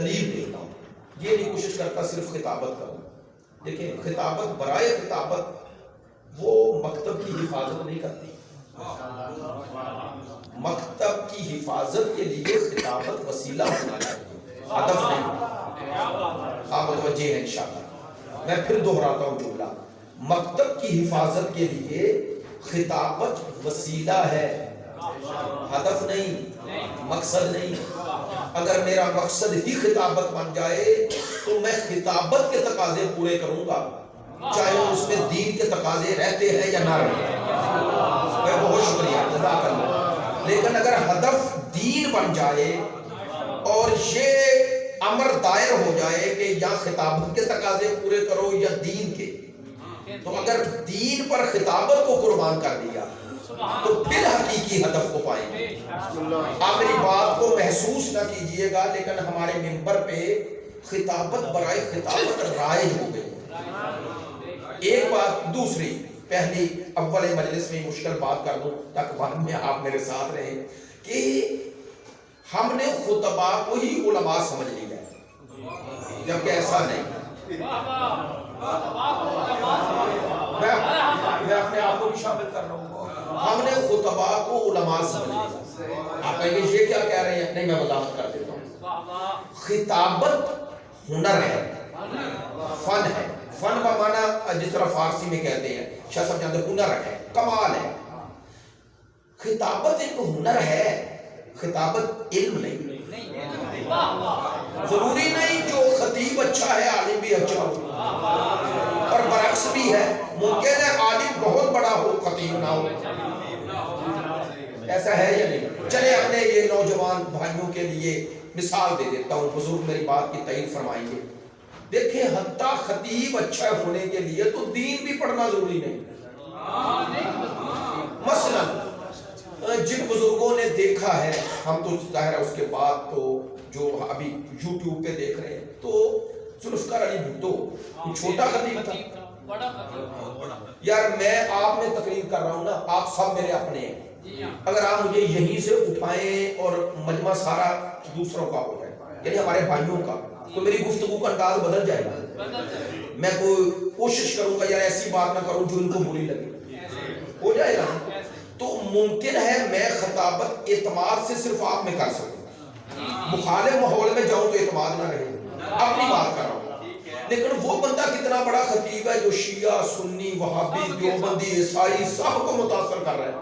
دلیل دیتا ہوں، یہ نہیں کوشش کرتا صرف خطابت کروں. دیکھیں خطابت برائے خطابت وہ مکتب کی حفاظت نہیں کرتی. مکتب کی حفاظت کے لیے خطابت وسیلہ ہونا چاہیے، ہدف نہیں. آپ متوجہ ہیں انشاءاللہ. میں پھر دہراتا ہوں جملہ، مکتب کی حفاظت کے لیے خطابت وسیلہ ہے، ہدف نہیں، مقصد نہیں. اگر میرا مقصد ہی خطابت بن جائے تو میں خطابت کے تقاضے پورے کروں گا، چاہے اس میں دین کے تقاضے رہتے ہیں یا نہ رہتے. بہت شکریہ، جزاک اللہ. لیکن اگر ہدف دین بن جائے اور یہ امر دائر ہو جائے کہ یا خطابت کے تقاضے پورے کرو یا دین کے، تو اگر دین پر خطابت کو قربان کر دیا تو پھر حقیقی ہدف کو پائیں گے. آپ میری بات کو محسوس نہ کیجئے گا، لیکن ہمارے ممبر پہ خطابت برائے خطابت رائج ہو گئی. ایک بات. دوسری، پہلی اول مجلس میں مشکل بات کر دوں تاکہ بعد میں آپ میرے ساتھ رہیں، کہ ہم نے خطبہ کو ہی علماء سمجھ لیا ہے، جبکہ ایسا نہیں. میں اپنے آپ کو بھی شامل کر رہا ہوں. ہم نے خطبہ کو علماء سمجھ لیا. آپ کہیں گے یہ کیا کہہ رہے ہیں؟ نہیں، میں وضاحت کر دیتا ہوں. خطابت ہنر ہے، فن ہے. فن بمانا جس طرح فارسی میں کہتے ہیں، شاہ صاحب جانتے، ہنر ہے، کمال ہے. خطابت ایک ہنر ہے، خطابت علم نہیں. ضروری نہیں جو خطیب اچھا ہے عالم بھی اچھا ہو، اور برعکس بھی ہے. ممکن ہے عالم بہت بڑا ہو، خطیب نہ ہو. ایسا ہے یا نہیں؟ چلے اپنے یہ نوجوان بھائیوں کے لیے مثال دے دیتا ہوں، بزرگ میری بات کی تائید فرمائیں گے. دیکھیں حتیٰ خطیب اچھا ہونے کے لیے تو دین بھی پڑھنا ضروری نہیں. مثلا جن بزرگوں نے دیکھا ہے، ہم تو ظاہر ہے اس کے بعد تو جو ابھی یوٹیوب پہ دیکھ رہے ہیں، تو ذوالفقار علی بھٹو چھوٹا خطیب تھا. یار میں آپ میں تقریر کر رہا ہوں نا، آپ سب میرے اپنے ہیں. اگر آپ مجھے یہیں سے اٹھائیں اور مجمع سارا دوسروں کا ہو جائے، یعنی ہمارے بھائیوں کا، تو میری گفتگو کا انداز بدل جائے گا. میں کوئی کوشش کروں گا یار ایسی بات نہ کروں جو ان کو بری لگے، ہو جائے گا. تو ممکن ہے میں خطابت اعتماد سے صرف آپ میں کر سکوں، مخالف ماحول میں جاؤں تو اعتماد نہ رہے. اپنی بات کر رہا ہوں. لیکن وہ بندہ کتنا بڑا خطیب ہے جو شیعہ، سنی، وہابی، دیوبندی، عیسائی سب کو متاثر کر رہا ہے.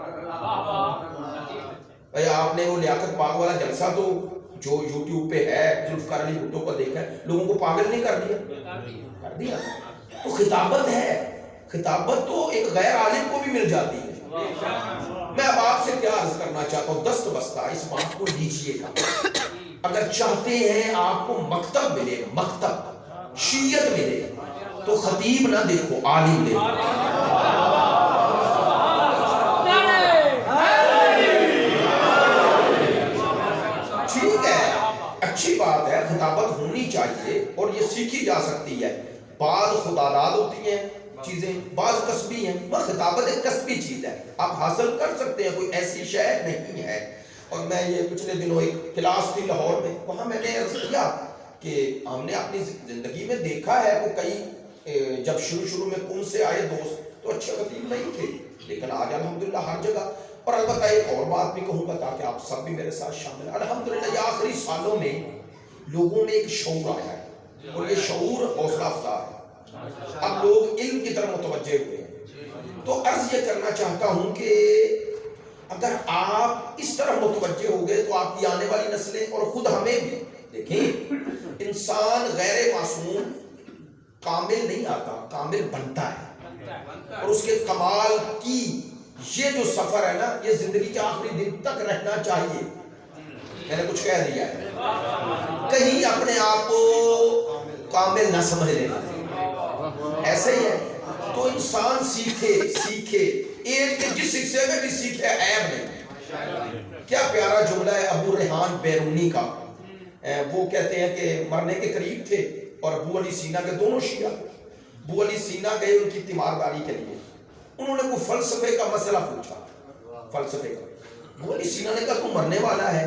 آپ نے وہ لیاقت باغ والا جلسہ تو جو یوٹیوب پہ ہے، ذوالفقار علی بھٹو کو دیکھا ہے، لوگوں کو پاگل نہیں کر دیا؟ کر دیا. تو خطابت ہے، خطابت تو ایک غیر عالم کو بھی مل جاتی ہے. میں اب آپ سے کیا عرض کرنا چاہتا ہوں، دست بستہ اس بات کو لیجئے گا. اگر چاہتے ہیں آپ کو مکتب ملے، مکتب شیعت ملے، تو خطیب نہ دیکھو، عالم دیکھو. ٹھیک ہے، اچھی بات ہے، خطابت ہونی چاہیے اور یہ سیکھی جا سکتی ہے. بعض خداداد ہوتی ہیں چیزیں، بعض کسبی ہیں. خطابت ایک کسبی چیز ہے، آپ حاصل کر سکتے ہیں، کوئی ایسی شے نہیں ہے. اور میں یہ پچھلے دنوں ایک کلاس تھی لاہور میں، وہاں میں نے عرض کیا کہ ہم نے اپنی زندگی میں دیکھا ہے کہ کئی جب شروع میں کن سے آئے دوست تو اچھے خطیب نہیں تھے، لیکن آج الحمدللہ ہر جگہ. اور البتہ ایک اور بات بھی کہوں گا تاکہ آپ سب بھی میرے ساتھ شامل ہیں. الحمدللہ یہ آخری سالوں میں لوگوں میں ایک شعور آیا ہے، اور یہ شعور حوصلہ افزا ہے. اب لوگ علم کی طرف متوجہ ہوئے ہیں. تو عرض یہ کرنا چاہتا ہوں کہ اگر آپ اس طرح متوجہ ہو گئے تو آپ کی آنے والی نسلیں اور خود ہمیں بھی. دیکھیں انسان غیر معصوم کامل نہیں آتا، کامل بنتا ہے. اور اس کے کمال کی یہ جو سفر ہے نا، یہ زندگی کے آخری دن تک رہنا چاہیے. میں نے کچھ کہہ دیا ہے، کہیں اپنے آپ کو کامل نہ سمجھ لینا. ایسے ہی ہے. تو انسان سیکھے ایک کے جس حصے میں بھی سیکھے، عیب نہیں. کیا پیارا جملہ ہے ابو ریحان بیرونی کا. وہ کہتے ہیں کہ مرنے کے قریب تھے اور ابو علی سینا کے دونوں شیعہ. ابو علی سینا گئے ان کی تیمارداری کے لیے، انہوں نے کوئی فلسفے کا مسئلہ پوچھا. فلسفے کا. ابو علی سینا نے کہا تو مرنے والا ہے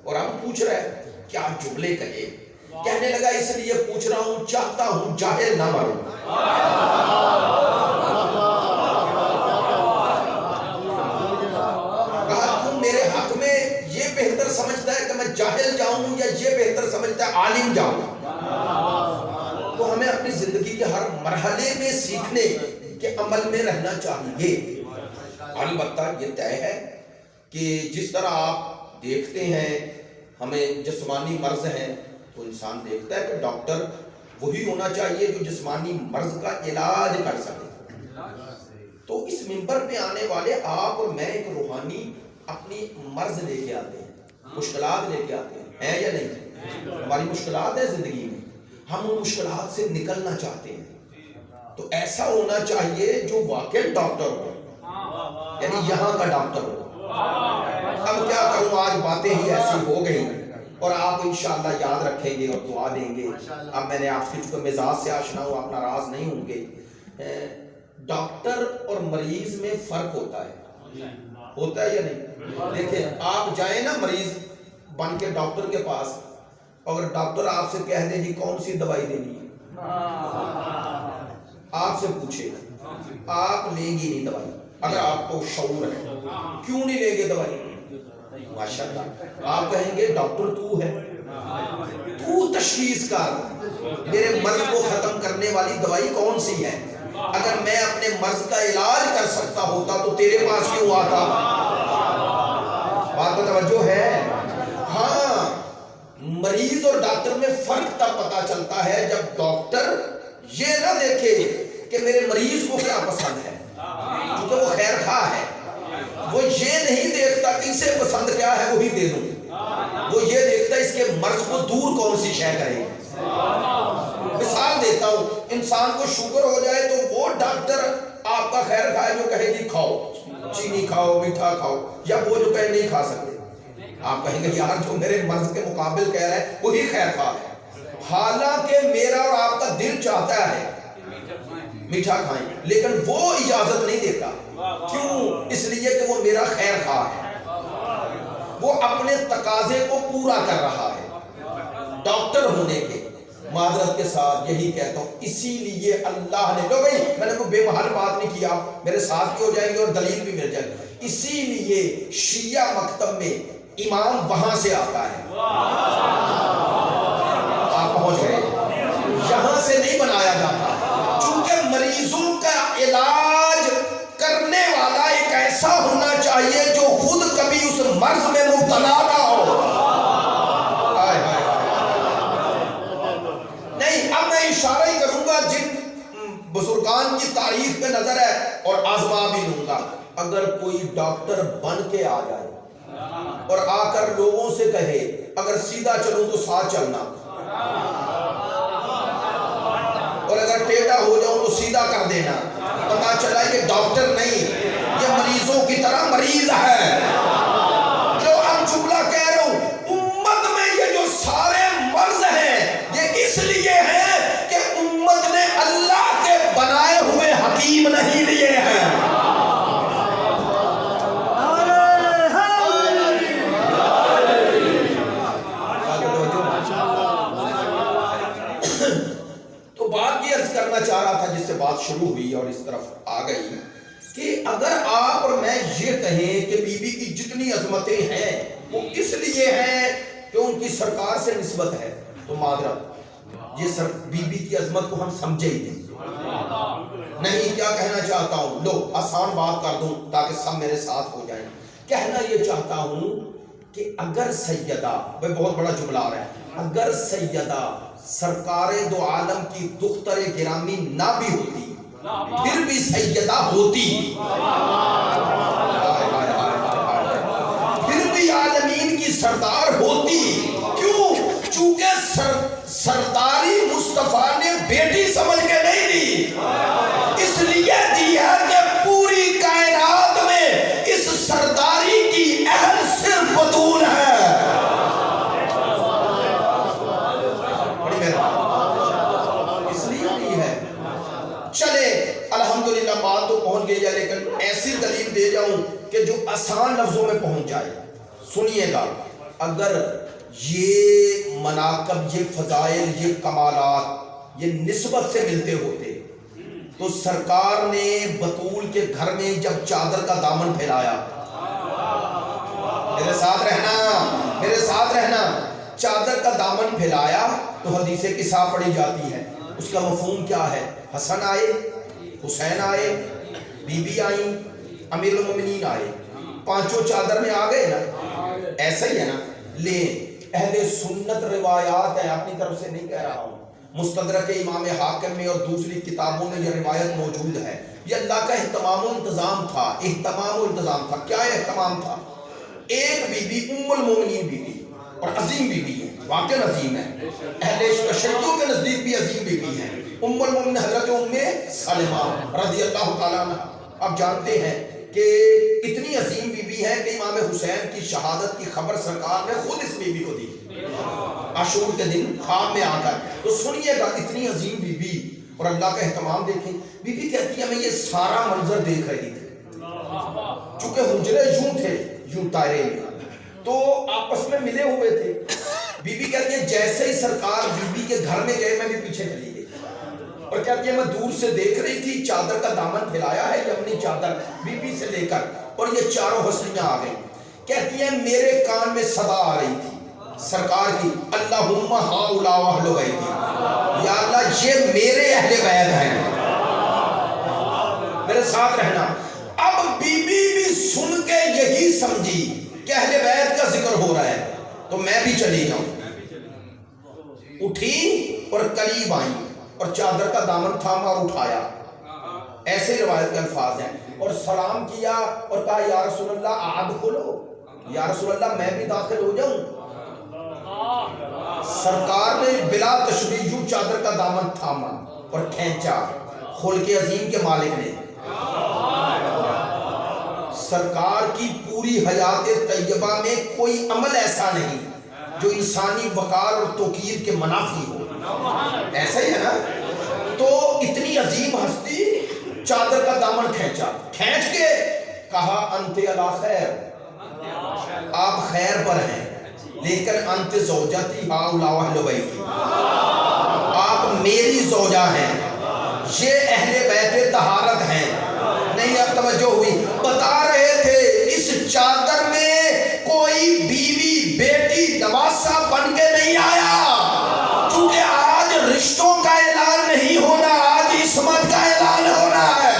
اور ہم پوچھ رہے ہیں کیا جملے کہے. کہنے لگا اس لیے پوچھ رہا ہوں چاہتا ہوں جاہل نہ مروں. کہا تم میرے حق میں یہ بہتر سمجھتا ہے کہ میں جاہل جاؤں یا یہ بہتر سمجھتا ہے عالم جاؤں؟ تو ہمیں اپنی زندگی کے ہر مرحلے میں سیکھنے کے عمل میں رہنا چاہیے. البتہ یہ طے ہے کہ جس طرح آپ دیکھتے ہیں ہمیں جسمانی مرض ہیں تو انسان دیکھتا ہے کہ ڈاکٹر وہی ہونا چاہیے جو جسمانی مرض کا علاج کر سکے. تو اس منبر پہ آنے والے آپ اور میں ایک روحانی اپنی مرض لے کے آتے ہیں, مشکلات لے کے آتے ہیں یا نہیں؟ ہماری مشکلات ہے زندگی میں, ہم ان مشکلات سے نکلنا چاہتے ہیں. تو ایسا ہونا چاہیے جو واقع ڈاکٹر ہو, یعنی یہاں کا ڈاکٹر ہو. اب کیا کروں, آج باتیں ہی ایسی ہو گئی اور آپ انشاءاللہ یاد رکھیں گے اور دعا دیں گے. اب میں نے آپ سے چونکہ مزاج سے آشنا ہوں, آپ ناراض نہیں ہوں گے. ڈاکٹر اور مریض میں فرق ہوتا ہے یا نہیں؟ دیکھیں آپ جائیں نا مریض بن کے ڈاکٹر کے پاس, اگر ڈاکٹر آپ سے کہہ دے جی کون سی دوائی دینی ہے, آپ سے پوچھے آپ لیں گی نہیں دوائی. اگر آپ کو شعور ہے کیوں نہیں لیں گے دوائی؟ ماشاءاللہ آپ کہیں گے ڈاکٹر تو ہے, تو تشخیص کر میرے مرض کو ختم کرنے والی دوائی کون سی ہے. اگر میں اپنے مرض کا علاج کر سکتا ہوتا تو تیرے پاس کیوں آتا؟ بات میں توجہ ہے. ہاں مریض اور ڈاکٹر میں فرق تب پتا چلتا ہے جب ڈاکٹر یہ نہ دیکھے کہ میرے مریض کو کیا پسند ہے, کیونکہ وہ خیر خواہ ہے. وہ یہ نہیں دیکھتا کہ اسے پسند کیا ہے وہی دے دوں, وہ یہ دیکھتا اس کے مرض کو دور کون سی شے کرے. مثال دیتا ہوں, انسان کو شوگر ہو جائے تو وہ ڈاکٹر آپ کا خیر خواہ جو کہے جی کھاؤ, چینی کھاؤ, میٹھا کھاؤ, یا وہ جو کہے نہیں کھا سکتے, آپ کہیں گے یار جو میرے مرض کے مقابل کہہ رہا ہے وہی خیر خواہ ہے. حالانکہ میرا اور آپ کا دل چاہتا ہے میٹھا کھائیں, لیکن وہ اجازت نہیں دیتا. کیوں؟ اس لیے کہ وہ میرا خیر خواہ ہے, وہ اپنے تقاضے کو پورا کر رہا ہے. ڈاکٹر ہونے کے معذرت کے ساتھ یہی کہتا ہوں, اسی لیے اللہ نے, لو بھائی میں نے کوئی بے محل بات نہیں کیا, میرے ساتھ بھی ہو جائیں گے اور دلیل بھی مل جائے گی. اسی لیے شیعہ مکتب میں امام وہاں سے آتا ہے, آپ پہنچ گئے, یہاں سے نہیں بنایا جاتا. چونکہ مریضوں کا علاج کرنے والا ایک ایسا ہونا چاہیے جو خود کبھی اس مرض میں مبتلا نہ ہو. اب میں اشارہ ہی کروں گا جن بزرگان کی تاریخ میں نظر ہے اور آزما بھی لوں گا. اگر کوئی ڈاکٹر بن کے آ جائے اور آ کر لوگوں سے کہے اگر سیدھا چلوں تو ساتھ چلنا, اور اگر ٹیڑھا ہو جاؤں تو سیدھا کر دینا, پتا چلا یہ ڈاکٹر نہیں, یہ مریضوں کی طرح مریض ہے. جو اب جملہ کہہ رہا ہوں, امت میں یہ جو سارے مرض ہیں یہ اس لیے ہیں کہ امت نے اللہ کے بنائے ہوئے حکیم نہیں لیے ہیں. تو بات یہ عرض کرنا چاہ رہا تھا جس سے بات شروع ہوئی اور اس طرف آ گئی کہ اگر آپ اور میں یہ کہیں کہ بی بی کی جتنی عظمتیں ہیں وہ اس لیے ہیں کہ ان کی سرکار سے نسبت ہے, تو معذرت یہ بی بی کی عظمت کو ہم سمجھے ہی نہیں. کیا کہنا چاہتا ہوں, لو آسان بات کر دوں تاکہ سب میرے ساتھ ہو جائیں. کہنا یہ چاہتا ہوں کہ اگر سیدہ, بھائی بہت بڑا جملہ آ رہا ہے, اگر سیدہ سرکار دو عالم کی دختر گرامی نہ بھی ہوتی پھر بھی سیدہ ہوتی, پھر بھی عالمین کی سردار ہوتی. کیوں؟ چونکہ سرداری مصطفیٰ نے بیٹی سمجھ کے نہیں دی, اس لیے دی ہے کہ پوری کائنات میں اس سرداری کی اہل صرف بطول ہے. اس لیے دی ہے. چلے الحمدللہ بات تو پہنچ گئی ہے, لیکن ایسی دلیل دے جاؤں کہ جو آسان لفظوں میں پہنچ جائے. سنیے گا, اگر یہ مناقب، یہ فضائل، یہ کمالات یہ نسبت سے ملتے ہوتے تو سرکار نے بطول کے گھر میں جب چادر کا دامن پھیلایا، میرے ساتھ رہنا، میرے ساتھ رہنا، چادر کا دامن پھیلایا تو حدیث قصہ پڑھی جاتی ہے، اس کا مفہوم کیا ہے؟ حسن آئے، حسین آئے، بی بی آئیں، امیر المومنین آئے، پانچوں چادر میں آ گئے نا، ایسا ہی ہے نا۔ لیں اہل سنت روایات ہیں، اپنی طرف سے نہیں کہہ رہا ہوں، مستدرک امام حاکم میں اور دوسری کتابوں میں یہ روایت موجود ہے۔ یہ اللہ کا اہتمام و انتظام تھا، اہتمام و انتظام تھا۔ کیا اہتمام تھا؟ ایک بی بی ام المومنین بی بی اور عظیم بی بی ہے، واقعی عظیم ہے، اہل تشیع کے نزدیک بھی عظیم بی بی ہے، ام المومنین حضرت ام سلمہ رضی اللہ تعالیٰ عنہ۔ آپ جانتے ہیں کہ اتنی عظیم بی بی ہے کہ امام حسین کی شہادت کی خبر سرکار نے خود اس بی بی کو دی عاشور کے دن خواب میں آ کر۔ تو سنیے گا، اتنی عظیم بی بی اور اللہ کا اہتمام دیکھیں۔ بی بی کہتی ہے میں یہ سارا منظر دیکھ رہی تھی، چونکہ حجرے یوں تھے، یوں دائرے میں، تو آپس میں ملے ہوئے تھے۔ بی بی کہتی ہے جیسے ہی سرکار بی بی کے گھر میں گئے میں بھی پیچھے چلی گئی، اور کہتی ہے میں دور سے دیکھ رہی تھی، چادر کا دامن پھیلایا ہے یمنی چادر بی بی سے لے کر، اور یہ چاروں حسنیاں آ گئی۔ کہتی ہے میرے کان میں صدا آ رہی تھی سرکار کی، اللہم ہؤلاء اہل بیتی، یا اللہ یہ میرے اہل بیت ہیں، میرے ساتھ رہنا۔ اب بی بی بھی سن کے یہی سمجھی کہ اہل بیت کا ذکر ہو رہا ہے تو میں بھی چلی جاؤں، اٹھی اور قریب آئی اور چادر کا دامن تھاما اور اٹھایا، ایسے روایت کے الفاظ ہیں، اور سلام کیا اور کہا یا رسول اللہ ادخلو، یا رسول اللہ میں بھی داخل ہو جاؤں۔ سرکار نے بلا تشبیہ چادر کا دامن تھاما اور کھینچا، خلق عظیم کے مالک نے۔ سرکار کی پوری حیات طیبہ میں کوئی عمل ایسا نہیں جو انسانی وقار اور توقیر کے منافی ہو، ایسا ہی ہے نا۔ تو اتنی عظیم ہستی چادر کا دامن کھینچا، کھینچ کے کہا انت علی خیر، آپ خیر پر ہیں، لیکن انت زوجتی ہؤلاء اہل بیتی، آپ میری زوجہ ہیں، یہ اہل بیت طہارت ہیں۔ نہیں اب توجہ ہوئی، بتا رہے تھے اس چادر میں کوئی بیوی بیٹی نواسہ بن کے نہیں آیا، چونکہ آج رشتوں کا اعلان نہیں ہونا، آج عصمت کا اعلان ہو رہا ہے۔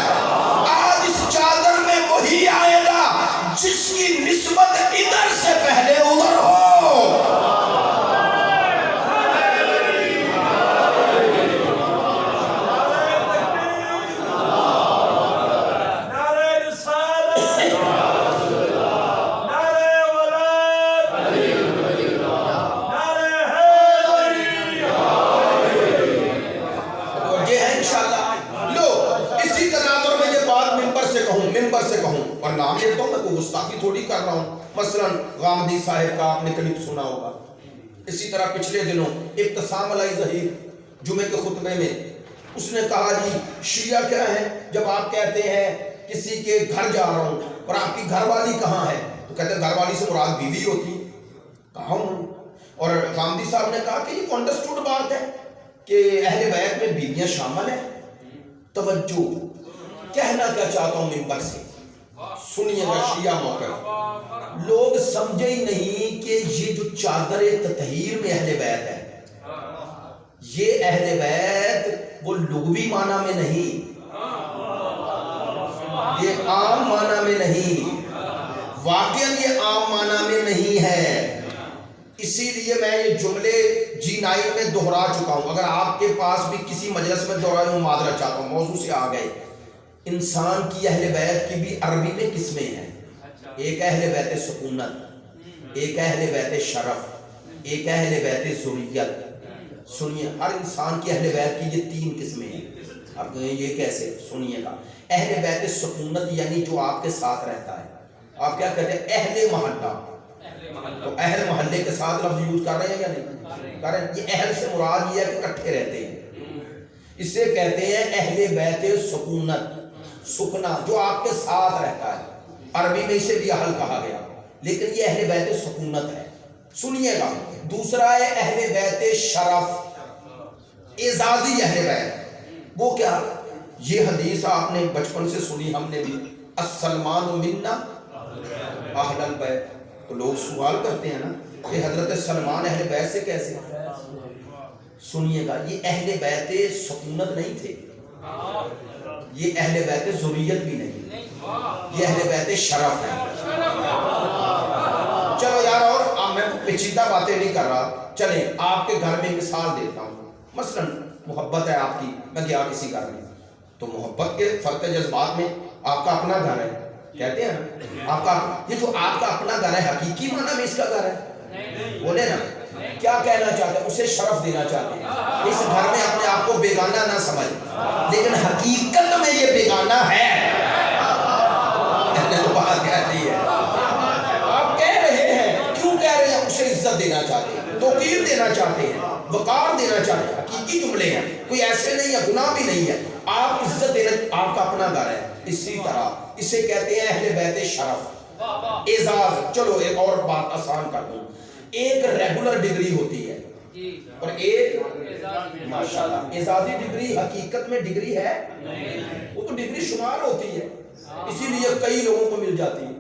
آج اس چادر میں وہی آئے گا جس کی نسبت ادھر سے پہلے ادھر ہو۔ اور نام لیتا ہوں، میں کوئی گستاخی تھوڑی کر رہا ہوں۔ مثلا غامدی صاحب کا آپ نے کلپ سنا ہوگا، اسی طرح پچھلے دنوں ابتسام علیہ ظہیر جمعے کے خطبے میں اس نے کہا جی شیعہ کیا ہے، جب آپ کہتے ہیں کسی کے گھر جا رہا ہوں اور آپ کی گھر والی کہاں ہے تو کہتے ہیں گھر والی سے مراد بیوی ہوتی، کہا ہوں۔ اور غامدی صاحب نے کہا کہ یہ تو انڈرسٹوڈ بات ہے کہ اہل بیت میں بیویاں شامل ہیں۔ توجہ، کہنا کیا چاہتا ہوں ممبر سے، سنیے گا شیعہ موقع، لوگ سمجھے ہی نہیں کہ یہ جو چادر تطہیر میں اہل بیت ہے، یہ اہل بیت وہ لغوی معنی میں نہیں، یہ عام معنی میں نہیں، واقعاً یہ عام معنی میں نہیں ہے۔ اسی لیے میں یہ جملے G9 میں دہرا چکا ہوں، اگر آپ کے پاس بھی کسی مجلس میں دہرایا ہوں معذرت چاہتا ہوں، موضوع سے آ گئے۔ انسان کی اہل بیت کی بھی عربی میں قسمیں ہیں، ایک اہل بیت سکونت، ایک اہل بیت شرف، ایک اہل بیت ذریت۔ سنیے، ہر انسان کی اہل بیت کی یہ تین قسمیں ہیں۔ اب یہ کیسے؟ سنیے گا، اہل بیت سکونت یعنی جو آپ کے ساتھ رہتا ہے، آپ کیا کہتے ہیں اہل محلہ، تو اہل محلے کے ساتھ لفظ یوز کر رہے ہیں یا نہیں کر رہے ہیں؟ یہ اہل سے مراد یہ ہے کہ اکٹھے رہتے ہیں، اسے کہتے ہیں اہل بیت سکونت، سکنا جو آپ کے ساتھ رہتا ہے، عربی میں اسے بھی اہل کہا گیا، لیکن یہ اہل بیت سکونت ہے۔ سنیے گا. دوسرا ہے اہل بیت شرف، اعزازی اہل بیت. وہ کیا؟ یہ حدیث آپ نے بچپن سے سنی، ہم نے بھی، السلمان منا اہل البیت. تو لوگ سوال کرتے ہیں نا کہ حضرت سلمان اہل بیت سے کیسے؟ سنیے گا، یہ اہل بیت سکونت نہیں تھے، یہ اہل بیت ذریت بھی نہیں، یہ اہل بیت شرف ہے. چلو یار، اور میں پیچیدہ باتیں نہیں کر رہا، چلیں آپ کے گھر میں مثال دیتا ہوں. مثلا محبت ہے آپ کی، میں گیا کسی گھر میں، تو محبت کے فرق جذبات میں آپ کا اپنا گھر ہے، کہتے ہیں نا آپ کا، یہ جو آپ کا اپنا گھر ہے حقیقی معنی میں اس کا گھر ہے؟ بولے نا، کیا کہنا چاہتے ہیں؟ اسے شرف دینا چاہتے ہیں. اس گھر میں اپنے آپ کو بیگانہ نہ سمجھ، لیکن حقیقت میں یہ بیگانہ ہے. بات کہتی ہے، آپ کہہ رہے ہیں، کیوں کہہ رہے ہیں؟ اسے عزت دینا چاہتے ہیں، توقیر دینا چاہتے ہیں، وقار دینا چاہتے ہیں. حقیقی جملے ہیں، کوئی ایسے نہیں ہے، گناہ بھی نہیں ہے. آپ عزت دینا، آپ کا اپنا گھر ہے. اسی طرح اسے کہتے ہیں اہل بیت شرف، اعزاز. چلو ایک اور بات آسان کر دوں، ایک ریگولر ڈگری ہوتی ہے اور ایک ماشاءاللہ اعزازی ڈگری. حقیقت میں ڈگری ہے، وہ تو ڈگری شمار ہوتی ہے، اسی لیے کئی لوگوں کو مل جاتی ہے،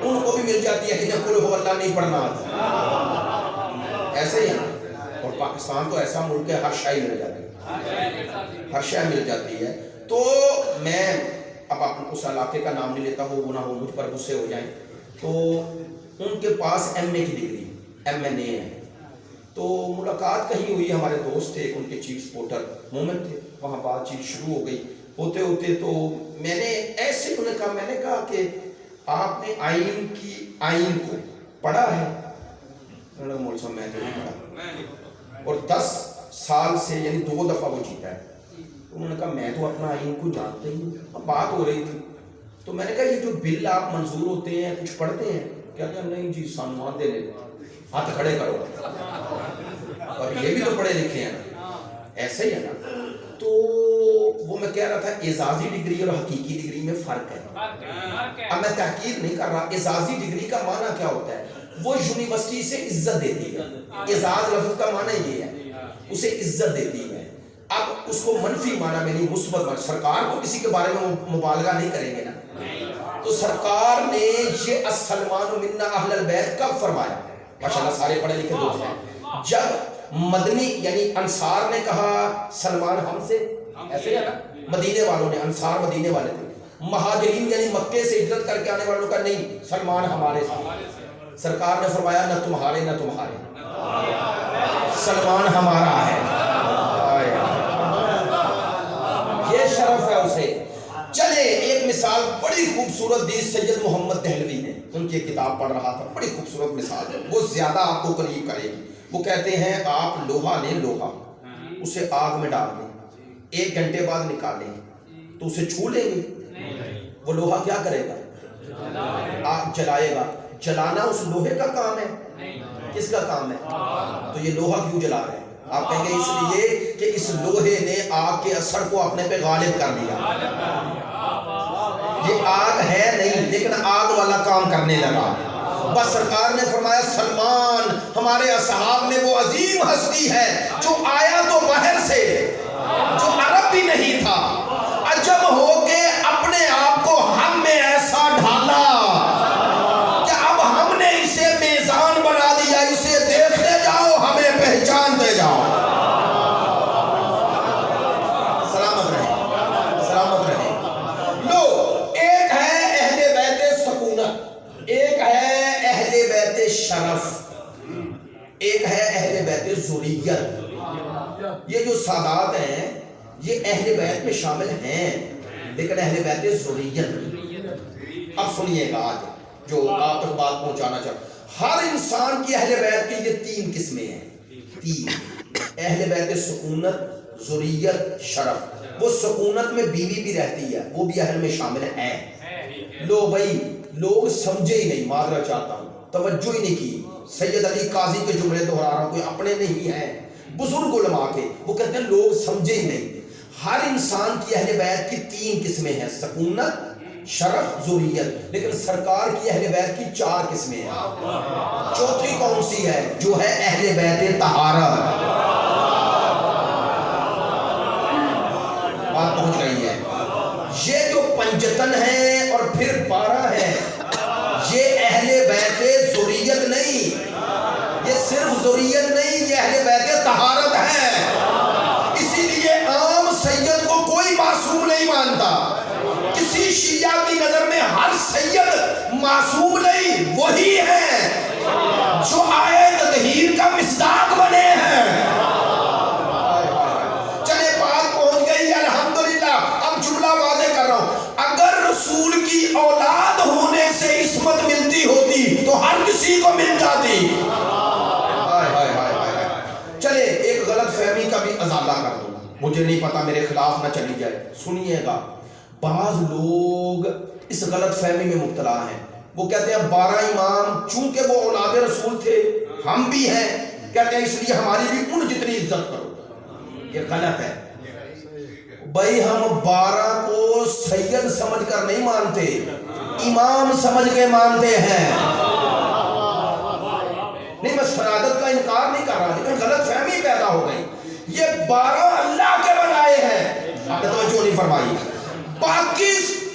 ان کو بھی مل جاتی ہے جنہیں قل ہو اللہ نہیں پڑھنا آتا. ایسے ہی ہے. اور پاکستان تو ایسا ملک ہے، ہر شے مل جاتی ہے، ہر شے مل جاتی ہے. تو میں اب اس علاقے کا نام نہیں لیتا، وہ گناہ ہو، مجھ پر غصے ہو جائیں. تو ان کے پاس ایم اے کی ڈگری، ایم این اے ہے. تو ملاقات کہیں ہوئی، ہمارے دوست تھے، ان کے چیف سپورٹر مومن تھے، وہاں بات چیت شروع ہو گئی. ہوتے ہوتے تو میں نے ایسے انہوں نے کہا، میں نے کہا کہ آپ نے آئین کو پڑھا ہے؟ انہوں نے مول صاحب میں تو نہیں پڑھا، اور 10 سال سے یعنی 2 دفعہ وہ جیتا ہے. انہوں نے کہا میں تو اپنا آئین کو جانتا ہی ہوں. اب بات ہو رہی تھی تو میں نے کہا یہ جو بل آپ منظور ہوتے ہیں کچھ پڑھتے ہیں؟ کہتے ہیں نہیں جی سانوان دے لے، ہاتھ کھڑے کرو. اور یہ بھی تو پڑھے لکھے ہیں، ایسے ہی ہے نا. تو وہ میں کہہ رہا تھا اعزازی ڈگری اور حقیقی ڈگری میں فرق ہے. اب میں تحقیق نہیں کر رہا. اعزازی ڈگری کا معنی کیا ہوتا ہے؟ وہ یونیورسٹی سے عزت دیتی ہے. اعزاز لفظ کا معنی یہ ہے، اسے عزت دیتی ہے. اب اس کو منفی معنی میں نہیں، مثبت معنی. سرکار کو کسی کے بارے میں مبالغہ نہیں کریں گے نا. تو سرکار نے یہ السلمان منا اہل البیت کب فرمایا؟ ماشاءاللہ سارے پڑھے لکھے دوست ہیں. جب مدنی یعنی انصار نے کہا سلمان ہم سے، ایسے ہے نا، مدینے والوں نے، انصار مدینے والے تھے. مہاجرین یعنی مکے سے ہجرت کر کے آنے والوں کا نہیں، سلمان ہمارے ساتھ. سرکار نے فرمایا نہ تمہارے نہ تمہارے، سلمان ہمارا ہے. یہ شرف ہے اسے. چلے ایک مثال بڑی خوبصورت دی سید محمد دہلوی نے، ان کی کتاب پڑھ رہا تھا، بڑی خوبصورت مثال ہے، وہ زیادہ آپ کو قریب کرے گی. وہ کہتے ہیں آپ لوہا لیں، لوہا اسے آگ میں ڈال دیں، 1 گھنٹے بعد نکالیں تو اسے چھو لیں گے؟ وہ لوہا کیا کرے گا؟ آگ جلائے گا. جلانا اس لوہے کا کام ہے، کس کا کام ہے؟ تو یہ لوہا کیوں جلا رہے ہیں؟ آپ کہیں گے اس لیے کہ اس لوہے نے آگ کے اثر کو اپنے پہ غالب کر دیا. یہ آگ ہے نہیں لیکن آگ والا کام کرنے لگا. بس سرکار نے فرمایا سلمان ہمارے اصحاب میں وہ عظیم ہستی ہے جو آیا تو باہر سے، جو عرب بھی نہیں تھا، عجم ہو کے اپنے آپ کو ہم میں ایسا ڈھالا کہ اب ہم نے اسے میزان بنا دیا، اسے دیکھتے جاؤ ہمیں پہچانتے جاؤ. سلامت رہے، سلامت رہے. لو، ایک ہے اہل بیت سکونت، ایک ہے اہل بیت شرف، ایک ہے اہل بیت ذریت. یہ جو سادات ہیں یہ اہل بیت میں شامل ہیں لیکن اہل بیت ذریت. اب سنیے گا آج جو آپ تک بات پہنچانا چاہتا ہوں. ہر انسان کی اہل بیت کی یہ 3 قسمیں ہیں، 3. اہل بیت سکونت، ذریت، شرف. وہ سکونت میں بیوی بھی رہتی ہے، وہ بھی اہل میں شامل ہے. لو بھائی، لوگ سمجھے ہی نہیں، معذرت چاہتا ہوں، توجہ ہی نہیں کی. سید علی قاضی کے جملے دہرا رہا ہوں، کوئی اپنے نہیں ہیں، بزرگ علماء کے. وہ کہتے ہیں لوگ سمجھے ہی نہیں. ہر انسان کی اہل بیت کی 3 قسمیں ہیں، سکونت، شرف ذریت، لیکن سرکار کی اہل بیت کی 4 قسمیں ہیں. چوتھی کون سی ہے؟ جو ہے اہل بیت طہارت. بات پہنچ رہی ہے. یہ جو 55 ہیں اور پھر 12 ہیں، یہ اہل بیت ذریت نہیں، یہ صرف ذریت نہیں، یہ اہل بیت طہارت ہے. اسی لیے عام سید کو کوئی معصوم نہیں مانتا. کسی شیعہ کی نظر میں ہر سید معصوم نہیں، وہی ہے جو آئے تطہیر کا مصداق بنے ہیں. چلے بات پہنچ گئی الحمدللہ. اب جملہ واضح کر رہا ہوں، اگر رسول کی اولاد ہونے سے عصمت ملتی ہوتی تو ہر کسی کو مل جاتی. چلے ایک غلط فہمی کا بھی ازالہ کر دوں، مجھے نہیں پتا میرے خلاف نہ چلی جائے. سنیے گا، بعض لوگ اس غلط فہمی میں مبتلا ہیں. وہ کہتے ہیں 12 امام چونکہ وہ اولاد رسول تھے، ہم بھی ہیں، کہتے ہیں اس لیے ہماری بھی ان جتنی عزت کرو. یہ غلط ہے بھائی. ہم 12 کو سید سمجھ کر نہیں مانتے، امام سمجھ کے مانتے ہیں. نہیں، میں سنادت کا انکار نہیں کر رہا، لیکن غلط فہمی پیدا ہو گئی. یہ 12 اللہ کے بنائے ہیں. آپ نے توجہ نہیں فرمائی. باقی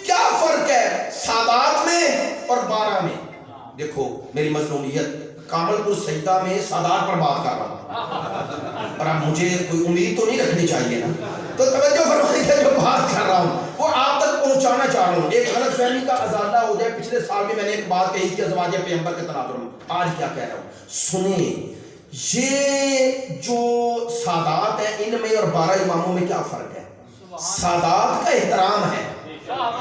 کیا فرق ہے سادات میں اور 12 میں؟ دیکھو میری مظلومیت، کامل کو سجدہ میں سادات پر بات کر رہا ہوں، اور اب مجھے کوئی امید تو نہیں رکھنی چاہیے نا، تو توجہ فرمائیے کہ جو بات کر رہا ہوں وہ آپ تک پہنچانا چاہ رہا ہوں. ایک غلط فہمی کا ازالہ ہو جائے. پچھلے سال بھی میں نے ایک بات کہی تھی ازواج پیغمبر کے تناظر میں، آج کیا کہہ رہا ہوں سنیں. یہ جو سادات ہیں ان میں اور 12 اماموں میں کیا فرق ہے؟ سادات کا احترام ہے،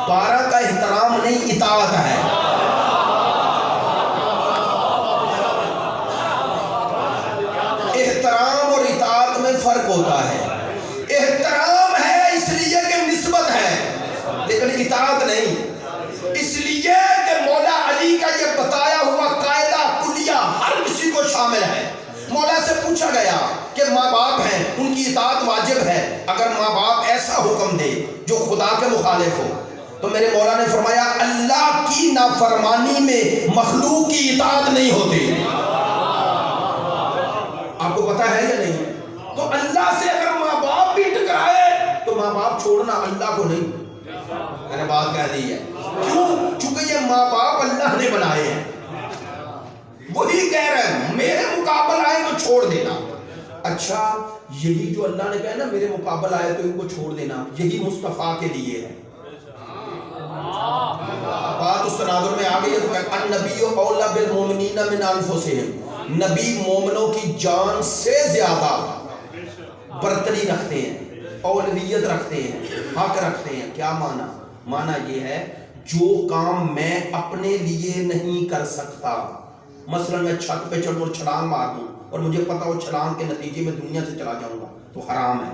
12 کا احترام نہیں، اطاعت ہے. احترام اور اطاعت میں فرق ہوتا ہے. احترام ہے اس لیے کہ نسبت ہے، لیکن اطاعت نہیں. اس لیے کہ مولا علی کا یہ بتایا ہوا قاعدہ کلیہ ہر کسی کو شامل ہے. مولا سے پوچھا گیا کہ ماں باپ ہیں، ان کی اطاعت واجب ہے. اگر ماں باپ ایسا حکم دے جو خدا کے مخالف ہو، تو میرے مولا نے فرمایا اللہ کی نافرمانی میں مخلوق کی اطاعت نہیں ہوتی. آپ کو پتا ہے یا نہیں؟ تو اللہ سے اگر ماں باپ بھی ٹکرائے تو ماں باپ چھوڑنا، اللہ کو نہیں. میں نے بات کہہ دی ہے. کیوں؟ چونکہ یہ ماں باپ اللہ نے بنائے ہیں. وہی کہہ رہے ہیں میرے مقابل آئے تو چھوڑ دینا. اچھا یہی جو اللہ نے کہا نا میرے مقابل آئے تو ان کو چھوڑ دینا، یہی مصطفیٰ کے لیے ہے. بات اس تناظر میں آ گئی ہے. النبی اولی بالمؤمنین من انفسہم، نبی مومنوں کی جان سے زیادہ برتری رکھتے ہیں، اولویت رکھتے ہیں، حق رکھتے ہیں. کیا معنی؟ معنی یہ ہے جو کام میں اپنے لیے نہیں کر سکتا، مثلا میں چھت پہ چڑھوں اور چھلانگ مار دوں اور مجھے پتا ہو چھلانگ کے نتیجے میں دنیا سے چلا جاؤں گا تو حرام ہے.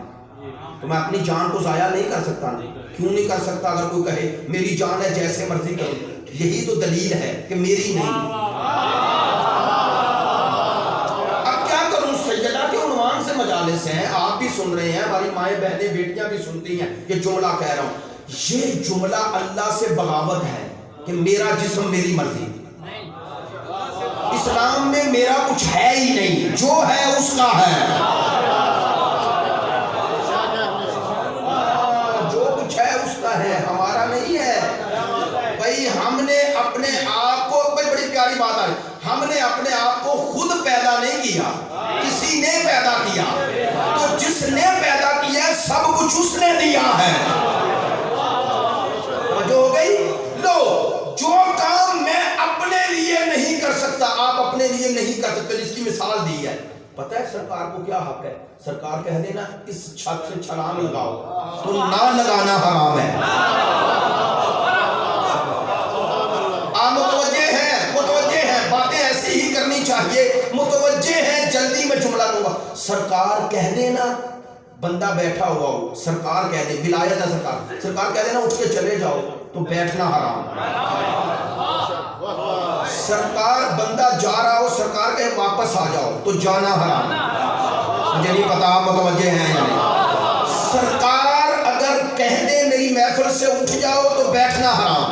تو میں اپنی جان کو ضائع نہیں کر سکتا. کیوں نہیں کر سکتا؟ اگر کوئی کہے میری جان ہے جیسے مرضی کرو، یہی تو دلیل ہے کہ میری نہیں. اب کیا کروں؟ سیدہ کے عنوان سے مجالس ہیں، آپ بھی سن رہے ہیں، ہماری مائیں بہنیں بیٹیاں بھی سنتی ہیں. یہ جملہ کہہ رہا ہوں، یہ جملہ اللہ سے بغاوت ہے کہ میرا جسم میری مرضی. اسلام میں میرا کچھ ہے ہی نہیں، جو ہے اس کا ہے. جو کچھ ہے اس کا ہے، ہمارا نہیں ہے. بھائی ہم نے اپنے آپ کو، بڑی پیاری بات آئی، ہم نے اپنے آپ کو خود پیدا نہیں کیا، کسی نے پیدا کیا. تو جس نے پیدا کیا سب کچھ اس نے دیا ہے. جو ہو گئی لو، جو کام میں اپنے لیے نہیں کر سکتا آپ اپنے لیے نہیں کر سکتے. جس کی مثال دی ہے، پتہ ہے سرکار کو کیا حق ہے؟ سرکار کہہ دینا اس چھت سے چھلانگ لگاؤ تو نہ لگانا حرام ہے. آپ متوجہ ہیں، باتیں ایسی ہی کرنی چاہیے. متوجہ ہیں، جلدی میں جملہ دوں گا. سرکار کہہ دینا، بندہ بیٹھا ہوا ہو، سرکار کہہ دے، ولایت ہے سرکار کہہ دینا اٹھ کے چلے جاؤ تو بیٹھنا حرام. سرکار بندہ جا رہا ہو، سرکار کہے واپس آ جاؤ تو جانا حرام. مجھے نہیں پتا آپ متوجہ ہیں یا نہیں. سرکار اگر کہہ دے میری محفل سے اٹھ جاؤ تو بیٹھنا حرام.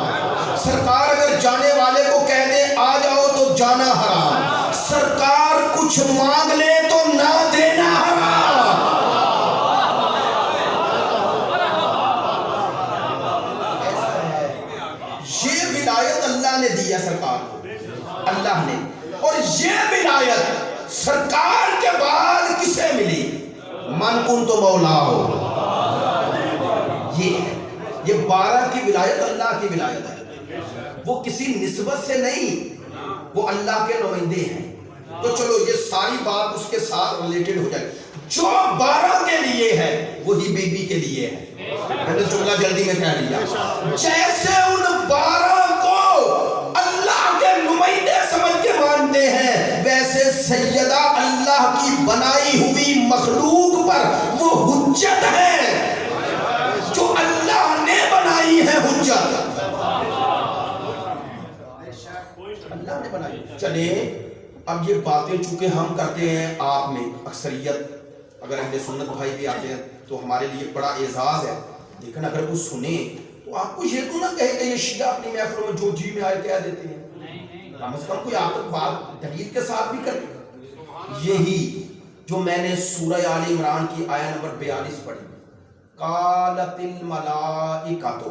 کچھ مانگ لے تو نہ دینا یہ ولایت اللہ نے دی ہے سرکار کو، اللہ نے. اور یہ ولایت سرکار کے بعد کسے ملی؟ من کن تو مولا ہو. یہ 12 کی ولایت اللہ کی ولایت ہے، وہ کسی نسبت سے نہیں، وہ اللہ کے نمائندے ہیں. تو چلو یہ ساری بات اس کے ساتھ ریلیٹڈ ہو جائے. جو 12 کے لیے ہے وہی بی بی کے لیے ہے. میں نے جملہ جلدی میں کہہ لیا. جیسے ان 12 کو اللہ کے نمائندے سمجھ کے مانتے ہیں، ویسے سیدہ اللہ کی بنائی ہوئی مخلوق پر وہ حجت ہے جو اللہ نے بنائی ہے. حجت اللہ نے بنائی. چلیں اب یہ باتیں چونکہ ہم کرتے ہیں آپ میں اکثریت، اگر اہل سنت بھائی بھی آتے ہیں تو ہمارے لیے بڑا اعزاز ہے. لیکن اگر وہ سنیں تو آپ کو یہ تو نہ کہے کہ یہ شیعہ اپنی محفلوں میں جو جی میں آئے کہہ دیتے ہیں. کم از کم کوئی آپ تک بات دلیل کے ساتھ بھی کرے. یہی جو میں نے سورہ آل عمران کی آیہ نمبر 42 پڑھی، قالت الملائکۃ،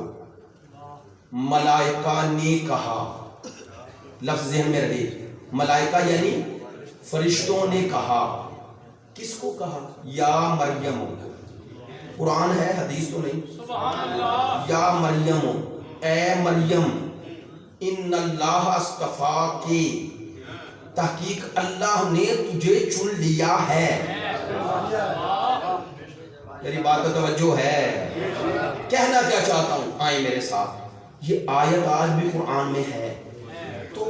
ملائکہ نے کہا. لفظ ذہن میں رہے، ملائکہ یعنی فرشتوں نے کہا. کس کو کہا؟ یا مریم. قرآن ہے، حدیث تو نہیں. یا مریم، اے مریم، ان اللہ اصطفاکی، تحقیق اللہ نے تجھے چن لیا ہے. میری بات کا توجہ ہے؟ کہنا کیا چاہتا ہوں، آئیں میرے ساتھ. یہ آیت آج بھی قرآن میں ہے. تو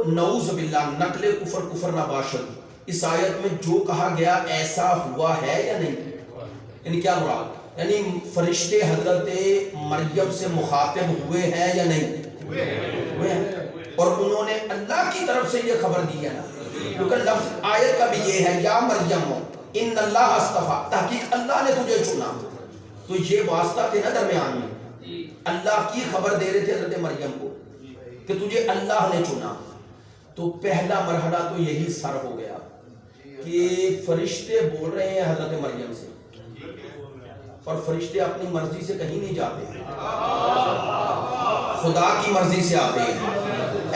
نعوذ باللہ، نقل کفر نہ باشد. اس آیت میں جو کہا گیا ایسا ہوا ہے یا نہیں؟ یعنی کیا مراد؟ یعنی فرشتے حضرت مریم سے مخاطب ہوئے ہیں یا نہیں؟ ہوئے ہیں. اور انہوں نے اللہ کی طرف سے یہ خبر دی ہے نا، کیونکہ لفظ آیت کا بھی یہ ہے، یا مریم ان اللہ اصطفیٰ، تحقیق اللہ نے تجھے چنا. تو یہ واسطہ تھے نا درمیان میں، اللہ کی خبر دے رہے تھے حضرت مریم کو کہ تجھے اللہ نے چنا. تو پہلا مرحلہ تو یہی سر ہو گیا کہ فرشتے بول رہے ہیں حضرت مریم سے، اور فرشتے اپنی مرضی سے کہیں نہیں جاتے، خدا کی مرضی سے آتے ہیں.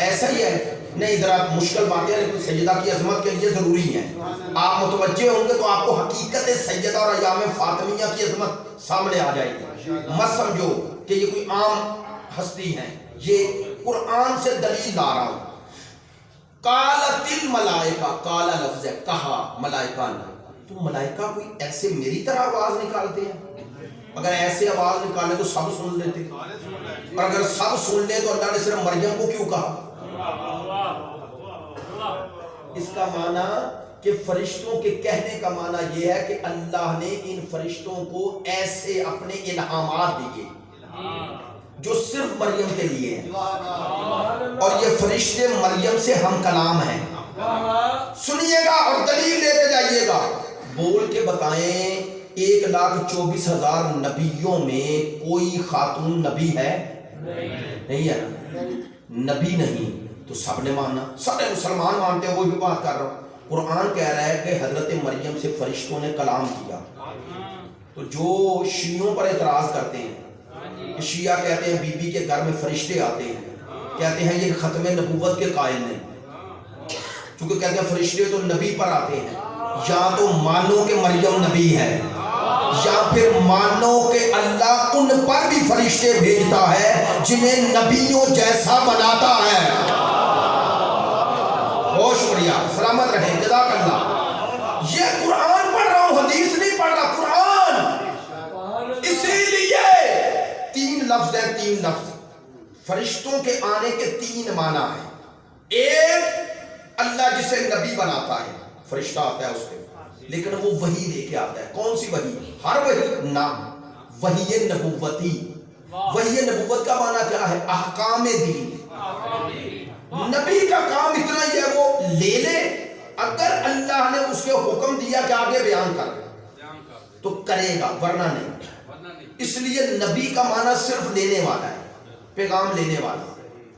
ایسا ہی ہے نہیں، ذرا مشکل باتیں ہیں لیکن سیدہ کی عظمت کے لیے ضروری ہیں. آپ متوجہ ہوں گے تو آپ کو حقیقت سیدہ اور ایام فاطمیہ کی عظمت سامنے آ جائے گی. مت سمجھو کہ یہ کوئی عام ہستی ہیں، یہ قرآن سے دلیل لا رہا ہوں. قالت الملائکہ، قال لفظ ہے کہا ملائکہ نے. تو ملائکہ کوئی ایسے میری طرح آواز نکالتے ہیں؟ اگر ایسے آواز نکالے تو سب سن لیتے، اور اگر سب سن لے تو اللہ نے صرف مریم کو کیوں کہا؟ اس کا معنی کہ فرشتوں کے کہنے کا معنی یہ ہے کہ اللہ نے ان فرشتوں کو ایسے اپنے الہامات دیے جو صرف مریم کے لیے ہیں، اور یہ فرشتے مریم سے ہم کلام ہیں. سنیے گا اور دلیل لے کے جائیے گا. بول کے بتائیں 1,24,000 نبیوں میں کوئی خاتون نبی ہے؟ نہیں ہے نا، نبی نہیں. تو سب نے ماننا، سارے مسلمان مانتے ہیں، وہی بھی بات کر رہا ہوں. قرآن کہہ رہا ہے کہ حضرت مریم سے فرشتوں نے کلام کیا. تو جو شیعوں پر اعتراض کرتے ہیں، شیعہ کہتے ہیں بی بی کے گھر میں فرشتے آتے ہیں، کہتے ہیں یہ ختم نبوت کے قائل ہیں، چونکہ کہتے ہیں فرشتے تو نبی پر آتے ہیں. یا تو مانو کہ مریم نبی ہے، یا پھر مانو کہ اللہ ان پر بھی فرشتے بھیجتا ہے جنہیں نبیوں جیسا بناتا ہے. بہت شکریہ، سلامت رہیں، جزاک اللہ. یہ قرآن پڑھ رہا ہوں، حدیث نہیں پڑھ رہا، قرآن. اسی لیے 3 لفظ ہیں، 3 لفظ. فرشتوں کے آنے کے 3 معنی ہیں. ایک، اللہ جسے نبی بناتا ہے، فرشتہ آتا ہے اس پہ، لیکن وہ وحی لے کے آتا ہے. کون سی وحی؟ ہر وحی نہ، وحی نبوتی. وحی نبوت کا معنی کیا ہے؟ احکام دین. نبی کا کام اتنا ہی ہے، وہ لے لے، اگر اللہ نے اس کے حکم دیا کہ آگے بیان کر تو کرے گا، ورنہ نہیں. اس لیے نبی کا معنی صرف لینے والا ہے، پیغام لینے والا.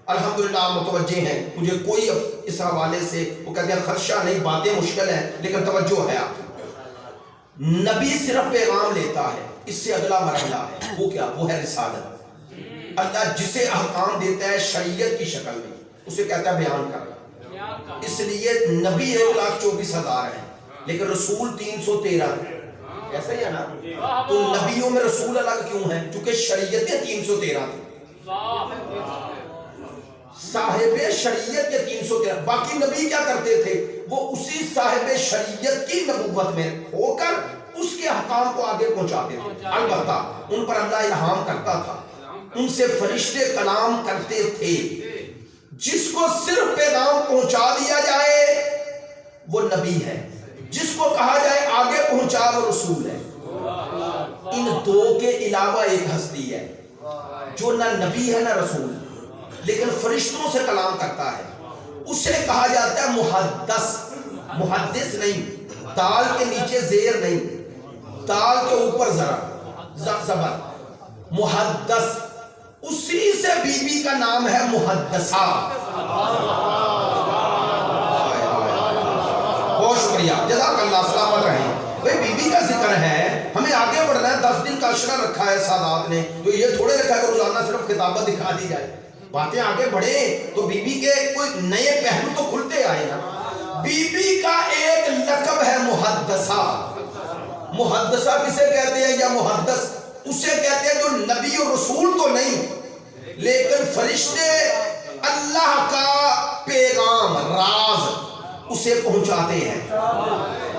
الحمدللہ متوجہ ہیں، مجھے کوئی اس حوالے سے وہ کہتے ہیں خدشہ نہیں، باتیں مشکل ہیں لیکن توجہ ہے آپ کی۔ نبی صرف پیغام لیتا ہے، اس سے اگلا مرحلہ ہے وہ کیا؟ وہ ہے رسالت۔ اللہ جسے احکام دیتا ہے شریعت کی شکل میں اسے کہتا ہے بیان کر۔ اس لیے نبی 1,24,000 ہیں لیکن رسول 313 ہیں، ایسا ہی ہے نا؟ تو نبیوں میں رسول الگ کیوں ہیں؟ کیونکہ شریعتیں 313 تھیں، صاحب شریعت کے 313۔ باقی نبی کیا کرتے تھے؟ وہ اسی صاحب شریعت کی نبوت میں ہو کر اس کے احکام کو آگے پہنچاتے تھے۔ البتہ ان پر اللہ الہام کرتا تھا، ان سے فرشتے کلام کرتے تھے۔ جس کو صرف پیغام پہنچا دیا جائے وہ نبی ہے، جس کو کہا جائے آگے پہنچا وہ رسول ہے۔ ان دو کے علاوہ ایک ہستی ہے جو نہ نبی ہے نہ رسول لیکن فرشتوں سے کلام کرتا ہے، اسے کہا جاتا ہے محدث۔ محدث نہیں، دال کے نیچے زیر نہیں، دال کے اوپر زبر، محدث۔ اسی سے بی بی کا نام ہے محدثہ۔ بہت شکریہ، جزاک اللہ، سلامت رہیں۔ بھئی بی بی کا ذکر ہے، ہمیں آگے بڑھنا ہے۔ 10 دن کا عشرہ رکھا ہے سادات نے، تو یہ تھوڑے رکھا ہے کہ روزانہ صرف کتابت دکھا دی جائے۔ باتیں آگے بڑھیں تو بی بی کے کوئی نئے پہلو تو کھلتے آئے نا۔ بی بی کا ایک لقب ہے محدثہ۔ محدثہ کسے کہتے ہیں یا محدث؟ اسے کہتے ہیں جو نبی و رسول تو نہیں لیکن فرشتے اللہ کا پیغام، راز اسے پہنچاتے ہیں۔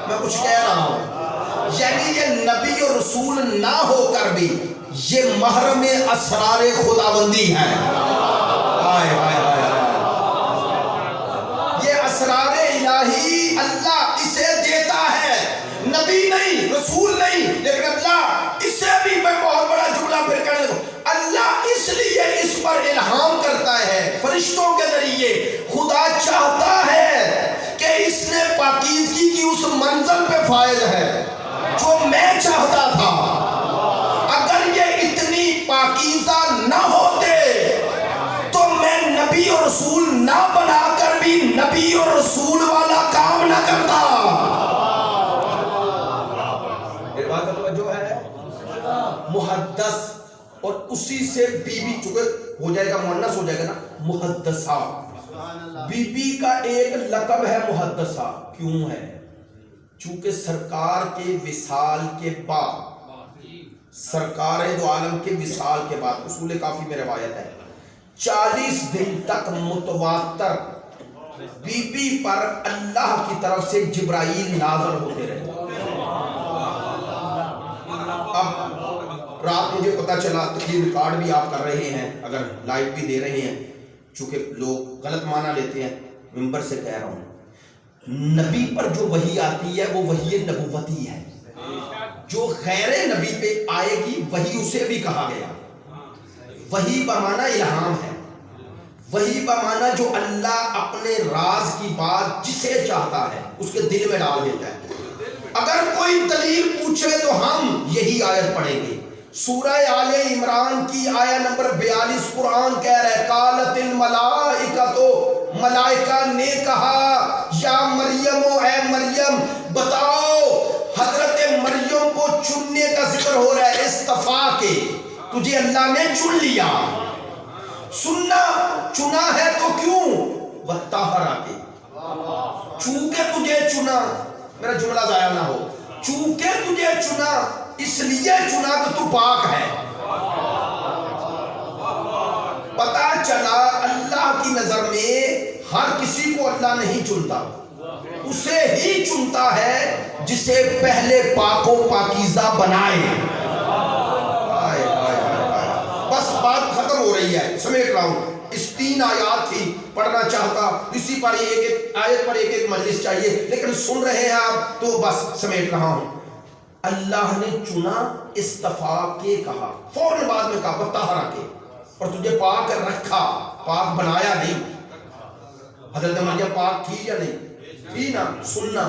میں کچھ کہہ رہا ہوں، یعنی یہ نبی و رسول نہ ہو کر بھی یہ محرم اسرار خداوندی ہے۔ یہ اسرار الہی اللہ اسے دیتا ہے، نبی نہیں، رسول نہیں، لیکن اللہ اسے بھی، میں بہت بڑا جملہ پھر کرنے دوں، اللہ اس لیے اس پر الہام کرتا ہے فرشتوں کے ذریعے۔ خدا چاہتا ہے کہ اس نے پاکیزگی کی اس منزل پہ فائز ہے جو میں چاہتا تھا۔ اگر یہ اتنی پاکیزہ نہ ہوتے تو میں نبی اور رسول نہ بنا کر بھی نبی اور رسول والا کام نہ کرتا۔ میرے بات کا توجہ ہے؟ محدث، اور اسی سے بی بی، چونکہ ہو جائے گا مؤنث ہو جائے گا نا، محدثہ۔ بی بی کا ایک لقب ہے محدثہ، کیوں ہے؟ چونکہ سرکار کے وصال کے بعد، سرکار دو عالم کے وصال کے بعد، اصول کافی میں روایت ہے، 40 دن تک متواتر بی بی پر اللہ کی طرف سے جبرائیل نازل ہوتے رہے۔ اب رات مجھے پتا چلا، تقریر ریکارڈ بھی آپ کر رہے ہیں، اگر لائیو بھی دے رہے ہیں، چونکہ لوگ غلط معنی لیتے ہیں، ممبر سے کہہ رہا ہوں، نبی پر جو وحی آتی ہے وہ وحی نبوتی ہے۔ جو غیر نبی پہ آئے گی وحی اسے بھی کہا گیا۔ وحی بمعنی الہام ہے، وحی بمعنی جو اللہ اپنے راز کی بات جسے چاہتا ہے اس کے دل میں ڈال دیتا ہے۔ اگر کوئی دلیل پوچھے تو ہم یہی آیت پڑھیں گے، سورہ آل عمران کی آیت نمبر 42۔ قرآن کہہ رہا ہے قالت الملائکۃ، ملائکہ نے کہا یا مریم، اے مریم بتاؤ، حضرت مریم کو چننے کا ذکر ہو رہا ہے، استفا کے، تجھے اللہ نے چن لیا۔ چنا ہے تو کیوں؟ وطہرا کے، چونکہ تجھے چنا، میرا جملہ ضائع نہ ہو، چونکہ تجھے چنا اس لیے چنا کہ تو پاک ہے۔ پتا چلا اللہ کی نظر میں ہر کسی کو اللہ نہیں چنتا، اسے ہی چنتا ہے جسے پہلے پاک و پاکیزہ بنائے۔ بس بات ختم ہو رہی ہے، سمیٹ رہا ہوں۔ اس 3 آیات تھی، پڑھنا چاہتا اسی پر ایک آیت پر ایک مجلس چاہیے، لیکن سن رہے ہیں آپ تو بس سمیٹ رہا ہوں۔ اللہ نے چنا، استفا کے کہا، فوراً بعد میں کہا وطہرا کے، اور تجھے پاک رکھا، پاک بنایا نہیں۔ حضرت مریم پاک تھی یا نہیں تھی؟ نا، سننا،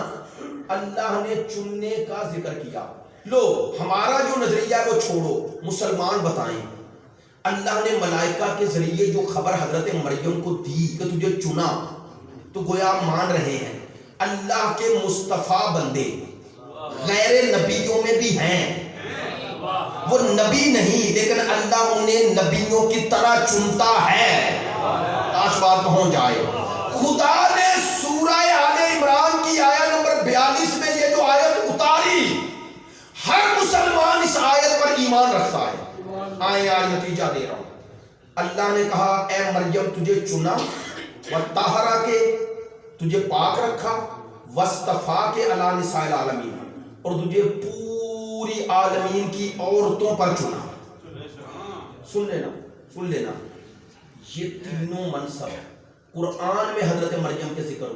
اللہ نے چننے کا ذکر کیا۔ لو ہمارا جو نظریہ ہے وہ چھوڑو، مسلمان بتائیں اللہ نے ملائکہ کے ذریعے جو خبر حضرت مریم کو دی کہ تجھے چنا، تو گویا مان رہے ہیں اللہ کے مصطفیٰ بندے غیر نبیوں میں بھی ہیں، وہ نبی نہیں لیکن اللہ انہیں نبیوں کی طرح چنتا ہے۔ آج بات پہنچ جائے۔ خدا نے سورہ آل عمران کی آیت نمبر 42 میں یہ جو آیت اتاری، ہر مسلمان اس آیت پر ایمان رکھتا ہے۔ آئیں آج نتیجہ دے رہا ہوں۔ اللہ نے کہا اے مریم تجھے چنا، وطہرا کے تجھے پاک رکھا، وصطفیٰ کے علی نساء العالمین، اور تجھے پوری عالمین کی عورتوں پر چنا۔ سن لینا یہ تینوں منصب قرآن میں حضرت مریم کے ذکر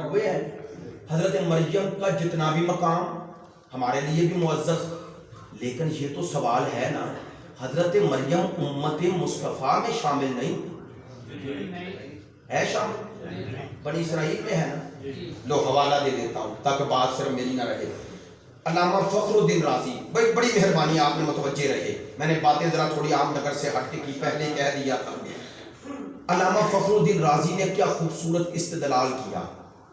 ہوئے ہیں۔ حضرت مریم کا جتنا بھی مقام ہمارے لیے بھی معزز، لیکن یہ تو سوال ہے نا، حضرت مریم امت مصطفیٰ میں شامل نہیں ہے؟ شامل بنی اسرائیل میں ہے نا؟ لو حوالہ دے دیتا ہوں تاکہ بات صرف میری نہ رہے۔ علامہ فخر الدین رازی، بڑی مہربانی آپ نے متوجہ رہے، میں نے باتیں ذرا تھوڑی عام نگر سے ہٹ کے کی، پہلے کہہ دیا تھا۔ علامہ فخر الدین رازی نے کیا خوبصورت استدلال کیا۔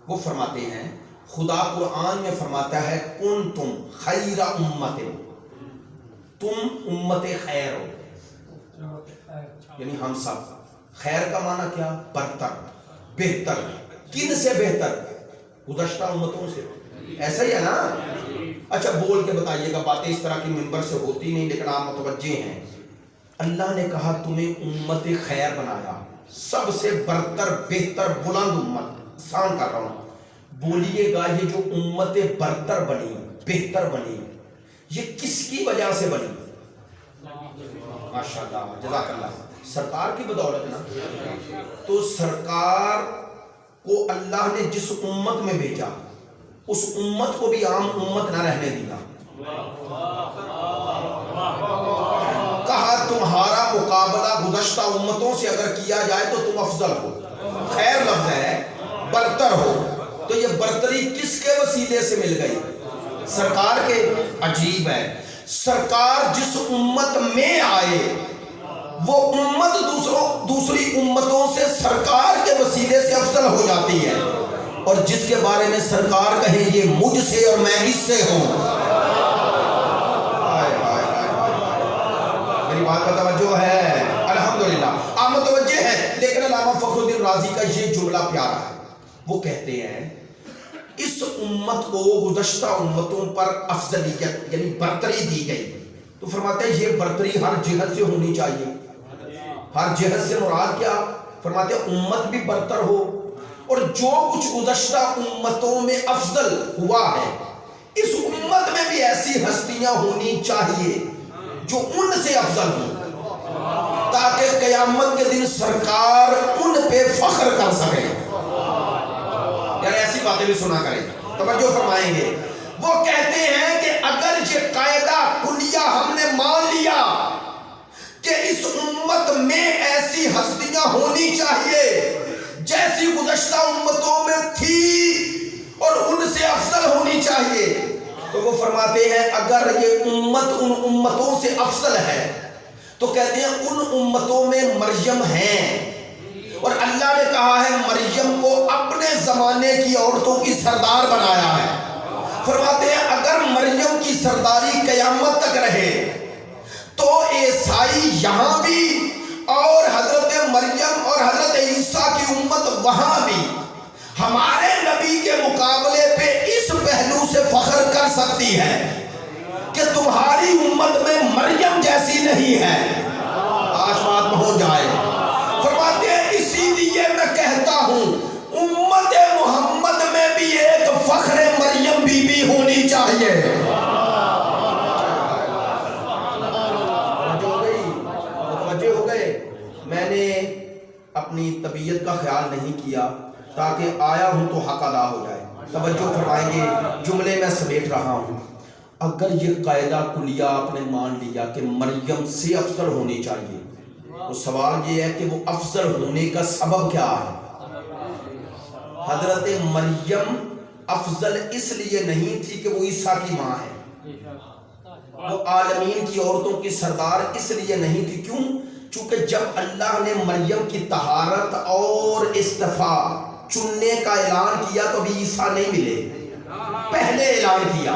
وہ فرماتے ہیں خدا قرآن میں فرماتا ہے کنتم خیر امت، تم امت خیر ہو، یعنی ہم سب۔ خیر کا معنی کیا؟ برتر، بہتر۔ کن سے بہتر؟ گزشتہ امتوں سے، ایسا ہی ہے نا؟ اچھا بول کے بتائیے گا، باتیں اس طرح کی منبر سے ہوتی نہیں لیکن آپ متوجہ ہیں۔ اللہ نے کہا تمہیں امت خیر بنایا، سب سے برتر، بہتر، بلند امت۔ آسان کر رہا ہوں، بولیے گا یہ جو امت برتر بنی، بہتر بنی، یہ کس کی وجہ سے بنی؟ ماشاءاللہ، جزاک اللہ، سرکار کی بدولت نا۔ تو سرکار کو اللہ نے جس امت میں بھیجا، اس امت کو بھی عام امت نہ رہنے دیا۔ کہا تمہارا مقابلہ گزشتہ امتوں سے اگر کیا جائے تو تم افضل ہو، خیر لفظ ہے، برتر ہو۔ تو یہ برتری کس کے وسیلے سے مل گئی؟ سرکار کے۔ عجیب ہے، سرکار جس امت میں آئے وہ امت دوسری امتوں سے سرکار کے وسیلے سے افضل ہو جاتی ہے، اور جس کے بارے میں سرکار کہے یہ مجھ سے اور میں اس سے ہوں۔ میری بات کا توجہ ہے؟ الحمدللہ آپ متوجہ ہیں۔ لیکن علامہ فخر الدین رازی کا یہ جملہ پیارا ہے، وہ کہتے ہیں اس امت کو گزشتہ امتوں پر افضلیت یعنی برتری دی گئی، تو فرماتے ہیں یہ برتری ہر جہت سے ہونی چاہیے۔ ہر جہت سے مراد کیا؟ فرماتے ہیں امت بھی برتر ہو، اور جو کچھ گزشتہ امتوں میں افضل ہوا ہے اس امت میں بھی ایسی ہستیاں ہونی چاہیے جو ان سے افضل ہوں، تاکہ قیامت کے دن سرکار ان پہ فخر کر سکے۔ یعنی ایسی باتیں بھی سنا کریں، توجہ فرمائیں گے۔ وہ کہتے ہیں کہ اگر یہ قاعدہ کلیہ ہم نے مان لیا کہ اس امت میں ایسی ہستیاں ہونی چاہیے جیسی گزشتہ امتوں میں تھی اور ان سے افضل ہونی چاہیے، تو وہ فرماتے ہیں اگر یہ امت ان امتوں سے افضل ہے تو کہتے ہیں ان امتوں میں مریم ہیں، اور اللہ نے کہا ہے مریم کو اپنے زمانے کی عورتوں کی سردار بنایا ہے۔ فرماتے ہیں اگر مریم کی سرداری قیامت تک رہے تو عیسائی یہاں بھی اور حضرت مریم اور حضرت عیسیٰ کی امت وہاں بھی ہمارے نبی کے مقابلے پہ اس پہلو سے فخر کر سکتی ہے کہ تمہاری امت میں مریم جیسی نہیں ہے۔ آج بات پہنچ جائے۔ فرماتے ہیں اسی لیے میں کہتا ہوں امت محمد میں بھی ایک فخر مریم بی بی ہونی چاہیے۔ میں نے اپنی طبیعت کا خیال نہیں کیا تاکہ آیا ہوں تو حق ادا ہو جائے۔ توجہ فرمائیں گے، جملے میں سمیٹ رہا ہوں۔ اگر یہ قاعدہ کلیہ آپ نے مان لیا کہ مریم سے افضل ہونی چاہیے، تو سوال یہ ہے کہ وہ افضل ہونے کا سبب کیا ہے؟ حضرت مریم افضل اس لیے نہیں تھی کہ وہ عیسیٰ کی ماں ہے، وہ عالمین کی عورتوں کی سردار اس لیے نہیں تھی، کیوں؟ چونکہ جب اللہ نے مریم کی طہارت اور استفاء چننے کا اعلان کیا تو ابھی عیسیٰ نہیں ملے، پہلے اعلان کیا۔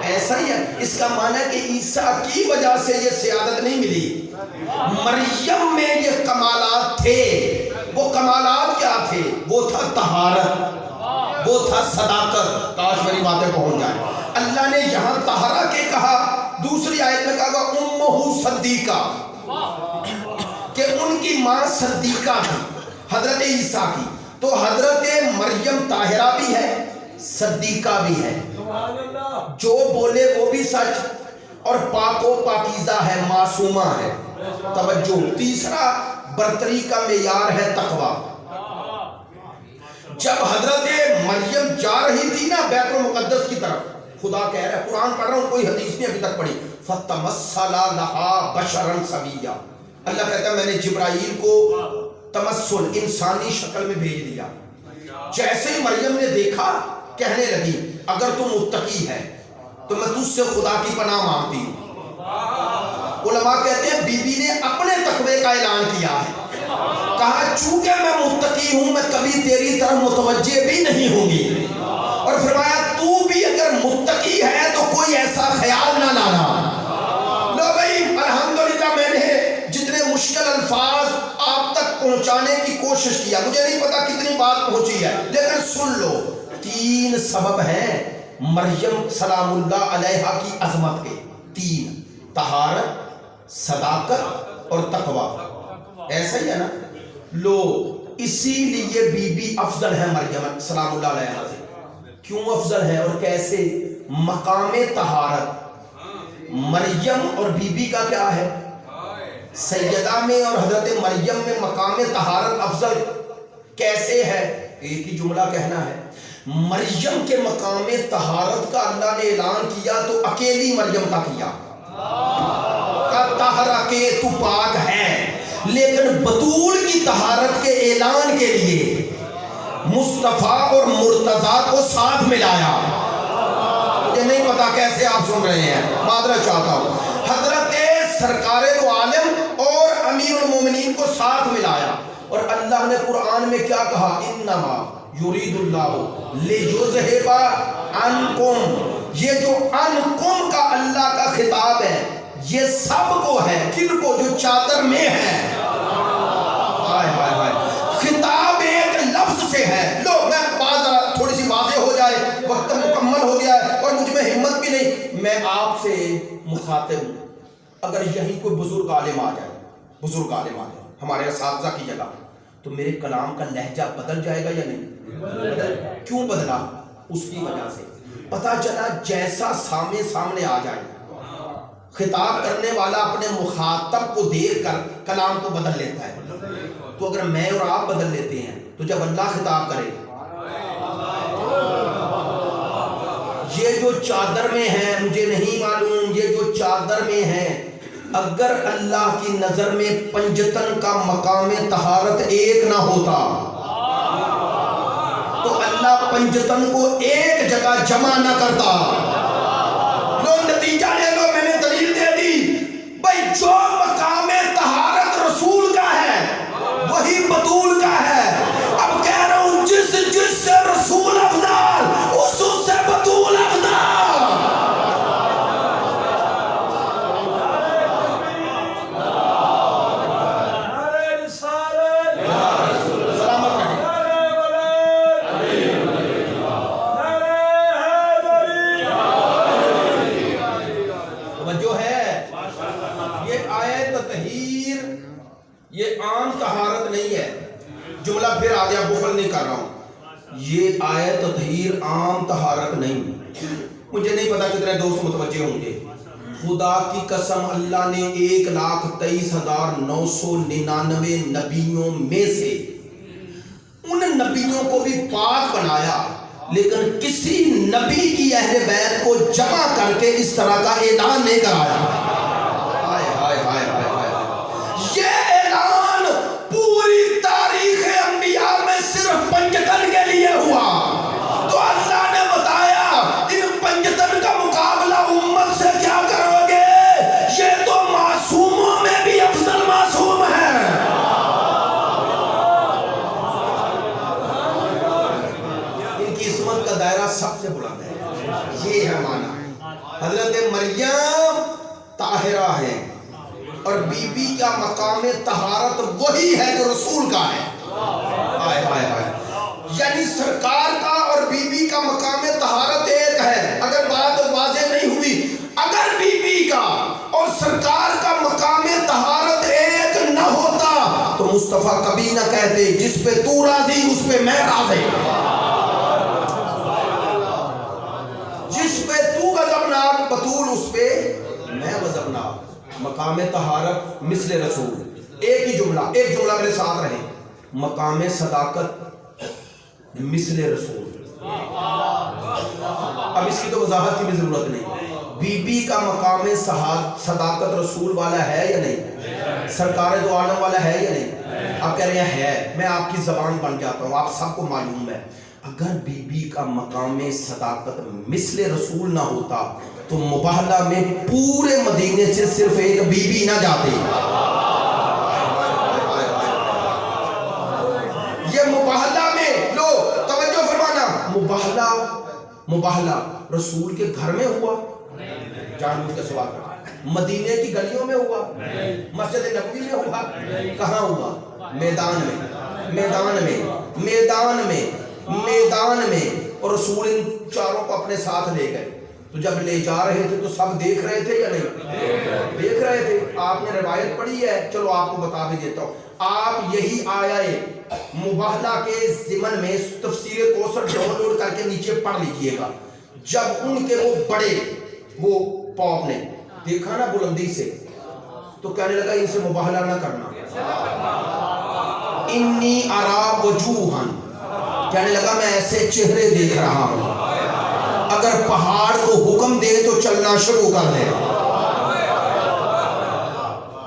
ایسا ہی ہے، اس کا معنی ہے کہ عیسیٰ کی وجہ سے یہ سیادت نہیں ملی، مریم میں یہ کمالات تھے۔ وہ کمالات کیا تھے؟ وہ تھا طہارت، وہ تھا صداقت۔ کاش میری باتیں پہنچ جائیں۔ اللہ نے یہاں طہارہ کے کہا، دوسری آیت میں کہا امہ صدیقہ، کہ ان کی ماں صدیقہ تھی، حضرت عیسیٰ کی۔ تو حضرت مریم طاہرہ بھی ہے، صدیقہ بھی ہے، جو بولے وہ بھی سچ، اور پاک و پاکیزہ ہے، معصومہ ہے۔ توجہ، تیسرا برتری کا معیار ہے تقوی۔ جب حضرت مریم جا رہی تھی نا بیت المقدس کی طرف، خدا کہہ رہا ہے، قرآن پڑھ رہا ہوں، کوئی حدیث نہیں ابھی تک پڑھی، فَتَمَثَّلَ لَهَا بَشَرًا سَوِيًّا۔ اللہ کہتا ہے میں نے جبرائیل کو تمثل، انسانی شکل میں بھیج دیا۔ جیسے ہی مریم نے دیکھا، کہنے لگی اگر تو متقی ہے تو میں تجھ سے خدا کی پناہ مانگتی ہوں۔ علماء کہتے ہیں بی بی نے اپنے تقوی کا اعلان کیا ہے، کہا چونکہ میں متقی ہوں میں کبھی تیری طرف متوجہ بھی نہیں ہوں گی، اور فرمایا تو بھی اگر متقی ہے تو کوئی ایسا خیال نہ لانا۔ لو بھائی الحمدللہ میں نے جتنے مشکل الفاظ آپ تک پہنچانے کی کوشش کیا، مجھے نہیں پتا کتنی بات پہنچی ہے، لیکن سن لو، 3 سبب ہیں مریم سلام اللہ علیہا کی عظمت کے، 3: طہارت، صداقت اور تقوی۔ ایسا ہی ہے نا؟ لو، اسی لیے بی بی افضل ہے مریم سلام اللہ علیہا سے۔ کیوں افضل ہے اور کیسے؟ مقام طہارت مریم اور بی بی کا کیا ہے؟ سیدہ میں اور حضرت مریم میں مقام طہارت افضل کیسے ہے؟ ایک ہی جملہ کہنا ہے، مریم کے مقام طہارت کا اللہ نے اعلان کیا تو اکیلی مریم کا کیا، کا طہارہ کے تو پاک ہے، لیکن بطول کی طہارت کے اعلان کے لیے مصطفیٰ اور مرتضیٰ کو ساتھ ملایا۔ مجھے نہیں پتا کیسے آپ سن رہے ہیں، معذرت چاہتا ہوں۔ حضرت سرکار دو عالم اور امیر المومنین کو ساتھ ملایا، اور اللہ نے قرآن میں کیا کہا؟ انما یرید اللہ لیذھب عنکم۔ یہ جو عنکم کا اللہ کا خطاب ہے یہ سب کو ہے، کن کو؟ جو چادر میں ہے۔ ہائے ہائے ہائے، خطاب ایک لفظ سے ہے۔ لو میں بات تھوڑی سی واضح ہو جائے، وقت مکمل ہو گیا ہے اور مجھ میں ہمت بھی نہیں، میں آپ سے مخاطب ہوں۔ اگر یہیں کوئی بزرگ عالم آ جائے، بزرگ عالم آ جائے ہمارے اساتذہ کی جگہ، تو میرے کلام کا لہجہ بدل جائے گا یا نہیں؟ کیوں بدلا؟ اس کی وجہ سے پتا چلا جیسا سامنے آ جائے، خطاب کرنے والا اپنے مخاطب کو دیکھ کر کلام کو بدل لیتا ہے۔ تو اگر میں اور آپ بدل لیتے ہیں تو جب اللہ خطاب کرے، یہ جو چادر میں ہے، مجھے نہیں معلوم، یہ جو چادر میں ہے، اگر اللہ کی نظر میں پنجتن کا مقام طہارت ایک نہ ہوتا تو اللہ پنجتن کو ایک جگہ جمع نہ کرتا۔ لو نتیجہ لے لو، میں نے دلیل دے دی بھائی، جو مقام طہارت رسول کا ہے وہی بطول کا ہے۔ اب کہہ رہا ہوں جس سے رسول افضل اس سے بطول افضل۔ یہ عام طہارت نہیں ہے، جملہ پھر آ گیا، بخل نہیں کر رہا ہوں، یہ آیت تطہیر عام طہارت نہیں۔ مجھے نہیں پتا کتنے دوست متوجہ ہوں گے، خدا کی قسم اللہ نے 1,23,999 نبیوں میں سے ان نبیوں کو بھی پاک بنایا، لیکن کسی نبی کی اہل بیت کو جمع کر کے اس طرح کا اعلان نہیں کرایا۔ ہائے ہائے ہائے ہائے ہائے، یہ اعلان پوری تاریخ انبیاء میں صرف پنجتن کے لیے ہوا، تو اللہ نے بتایا ان پنجتن کا مقابلہ امت سے کیا حضرت مریم طاہرہ ہے اور بی بی کا مقام طہارت وہی ہے جو رسول کا ہے. آئے آئے آئے. یعنی سرکار کا اور بی بی کا مقام طہارت ایک ہے. اگر بات واضح نہیں ہوئی، اگر بی بی کا اور سرکار کا مقام طہارت ایک نہ ہوتا تو مصطفیٰ کبھی نہ کہتے جس پہ تو راضی اس پہ میں راضی، جس پہ تو غضبناک بطول اس پہ میں غضبناک. مقام طہارت مثل رسول. ایک ہی جملہ، ایک جملہ میرے ساتھ رہے. مقام صداقت مثل رسول. اب اس کی تو وضاحت کی بھی ضرورت نہیں. بی بی کا مقام صداقت رسول والا ہے یا نہیں؟ سرکار دو عالم والا ہے یا نہیں؟ آپ کہہ رہے ہیں ہے. میں آپ کی زبان بن جاتا ہوں، آپ سب کو معلوم ہے. اگر بی بی کا مقام صداقت مثل رسول نہ ہوتا تو مباہلہ میں پورے مدینے سے صرف ایک بی بی نہ جاتی. یہ مباہلہ میں لو توجہ فرمانا، مباہلہ رسول کے گھر میں ہوا، جان بوجھ کے سوال کرا. مدینے کی گلیوں میں ہوا، مسجد نبوی میں ہوا، کہاں ہوا؟ میدان میں. اور رسول ان چاروں کو اپنے ساتھ لے گئے. تو جب لے جا رہے تھے تو سب دیکھ رہے تھے یا نہیں؟ دیکھ رہے تھے. آپ نے روایت پڑھی ہے، چلو آپ کو بتا بھی دیتا ہوں. آپ یہی آیا مباہلہ کے ضمن میں تفسیر کوثر ڈاؤن لوڈ کر کے نیچے پڑھ لیجئے گا. جب ان کے وہ بڑے وہ پاپ نے دیکھا نا بلندی سے تو کہنے لگا ان سے مباہلہ نہ کرنا. انی ارا وجوہن، کہنے لگا میں ایسے چہرے دیکھ رہا ہوں، اگر پہاڑ کو حکم دے تو چلنا شروع کر دے.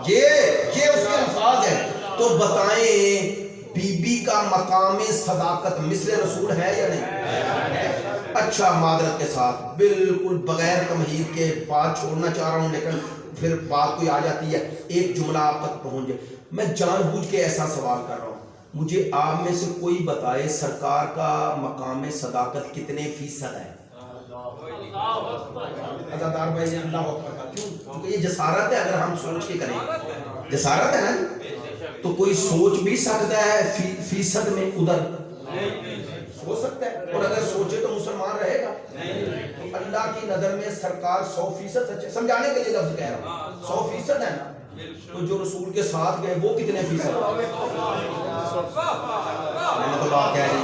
یہ اس کے الفاظ ہیں. تو بتائیں بی بی کا مقام صداقت مثل رسول ہے یا نہیں؟ اچھا معذرت کے ساتھ بالکل بغیر تمہید کے بات چھوڑنا چاہ رہا ہوں، لیکن پھر بات کوئی آ جاتی ہے، ایک جملہ آپ تک پہنچ جائے. میں جان بوجھ کے ایسا سوال کر رہا ہوں. مجھے آپ میں سے کوئی بتائے سرکار کا مقام صداقت کتنے فیصد ہے؟ عزادار بھائی اللہ اکبر. کیوں؟ کیونکہ یہ جسارت ہے. اگر ہم سوچ کے کریں، جسارت ہے نا، تو کوئی سوچ بھی سکتا ہے فیصد میں ادھر سوچ سکتا ہے، اور اگر سوچے تو مسلمان رہے گا. اللہ کی نظر میں سرکار 100% سچے. سمجھانے کے لیے لفظ کہہ رہا ہوں، 100% ہے نا. تو جو رسول کے ساتھ گئے وہ کتنے فیصد؟ میں نے تو بات کہہ رہی.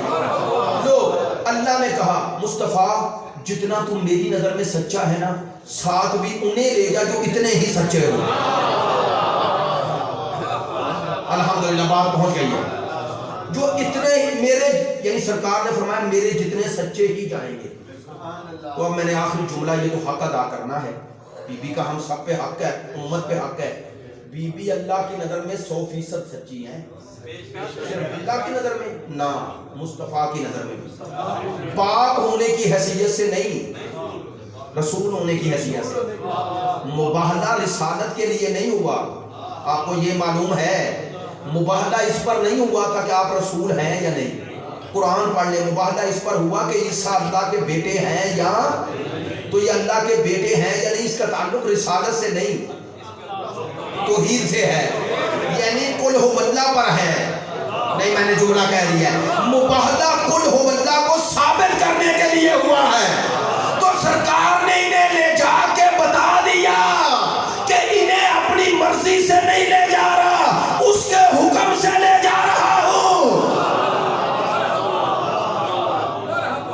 لو اللہ نے کہا مصطفیٰ جتنا تم میری نظر میں سچا ہے نا، ساتھ بھی انہیں لے جا جو اتنے ہی سچے ہو. الحمدللہ بات پہنچ گئی ہے. جو اتنے میرے، یعنی سرکار نے فرمایا میرے جتنے سچے ہی جائیں گے. تو اب میں نے آخری جملہ یہ تو حق ادا کرنا ہے. بی بی کا ہم سب پہ حق ہے، امت پہ حق ہے. بی بی اللہ کی نظر میں 100% سچی ہیں. صرف اللہ کی نظر میں نہ، مصطفیٰ کی نظر میں. باپ ہونے کی حیثیت سے نہیں، رسول ہونے کی حیثیت سے. مباہلہ رسالت کے لیے نہیں ہوا. آپ کو یہ معلوم ہے مباہلہ اس پر نہیں ہوا تھا کہ آپ رسول ہیں یا نہیں. قرآن پڑھ لیں. مباہلہ اس پر ہوا کہ عیسیٰ اللہ کے بیٹے ہیں یا، تو یہ اللہ کے بیٹے ہیں یا نہیں، اس کا تعلق رسالت سے نہیں، توحید سے ہے. یعنی قل ہو اللہ پر ہے. نہیں میں نے جملہ کہہ دیا ہے. مباہلہ قل ہو اللہ کو ثابت کرنے کے لیے ہوا ہے. تو سرکار نے انہیں لے جا کے بتا دیا کہ انہیں اپنی مرضی سے نہیں لے جا رہا، اس کے حکم سے لے جا رہا ہوں.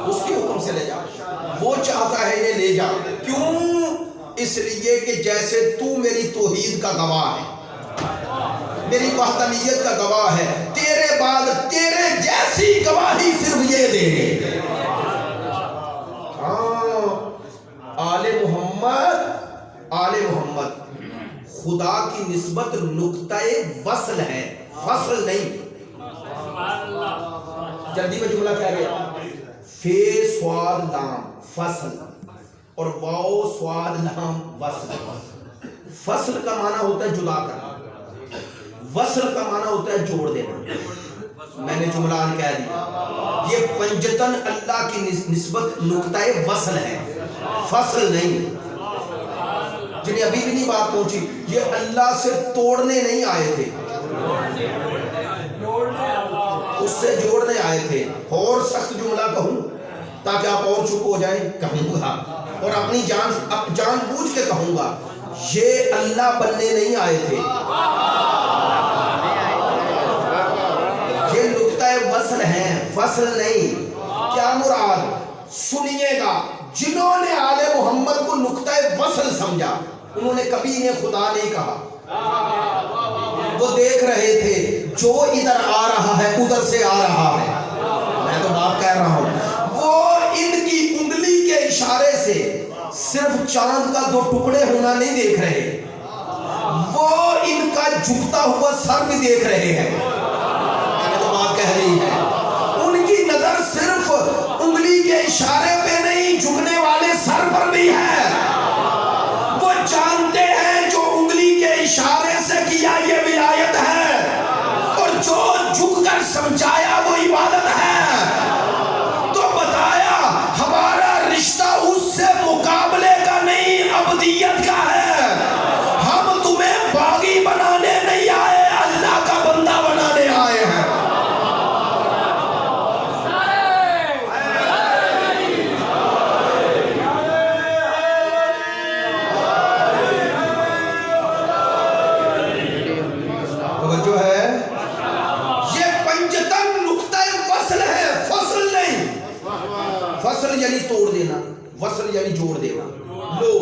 اس کے حکم سے لے جا، وہ چاہتا ہے انہیں لے جا. کیوں؟ اس لیے کہ جیسے تو میری توحید کا گواہ ہے، میری وحدانیت کا گواہ ہے، تیرے بعد تیرے جیسی گواہی صرف یہ دے گے. آل محمد خدا کی نسبت نقطہ وصل ہے، فصل نہیں. جلدی میں جملہ کہہ گیا. فے سواد لام فصل اور واو سواد لام وصل. فصل کا معنی ہوتا ہے جدا کرنا، وصل کا معنی ہوتا ہے جوڑ دینا. میں نے جملہ کہہ دیا. یہ پنجتن اللہ کی نسبت نقطہ وصل ہے، فصل نہیں. جنہیں ابھی بھی نہیں بات پہنچی، یہ اللہ سے توڑنے نہیں آئے تھے، اس سے جوڑنے آئے تھے۔ اور سخت جملہ کہوں تاکہ آپ اور چپ ہو جائیں، کہوں گا اور اپنی جان بوجھ کے کہوں گا، یہ اللہ بننے نہیں آئے تھے، یہ نقطہ وصل ہیں، فصل نہیں۔ کیا مراد؟ سنیے گا، جنہوں نے آل محمد کو نقطہ وصل سمجھا انہوں نے کبھی انہیں خدا نہیں کہا۔ وہ دیکھ رہے تھے جو ادھر آ رہا ہے ادھر سے آ رہا ہے، میں تو بات کہہ رہا ہوں۔ وہ ان کی انگلی کے اشارے سے صرف چاند کا دو ٹکڑے ہونا نہیں دیکھ رہے، وہ ان کا جھکتا ہوا سر بھی دیکھ رہے ہیں، میں نے تو بات کہہ رہی ہے۔ ان کی نظر صرف انگلی کے اشارے پہ نہیں، جھکنے والے سر پر بھی ہے۔ وہ جانتے ہیں جو انگلی کے اشارے سے کیا یہ ولایت ہے، اور جو جھک کر سمجھایا وہ عبادت ہے۔ تو بتایا ہمارا رشتہ اس سے مقابلے کا نہیں، عبدیت کا ہے۔ ہم تمہیں باغی بنانے نہیں آئے، اللہ کا بندہ بنانے آئے ہیں۔ توجہ ہے؟ یہ پنجتن نقطہ وصل ہے، فصل نہیں۔ فصل یعنی توڑ دینا، وصل یعنی جوڑ دینا۔ لو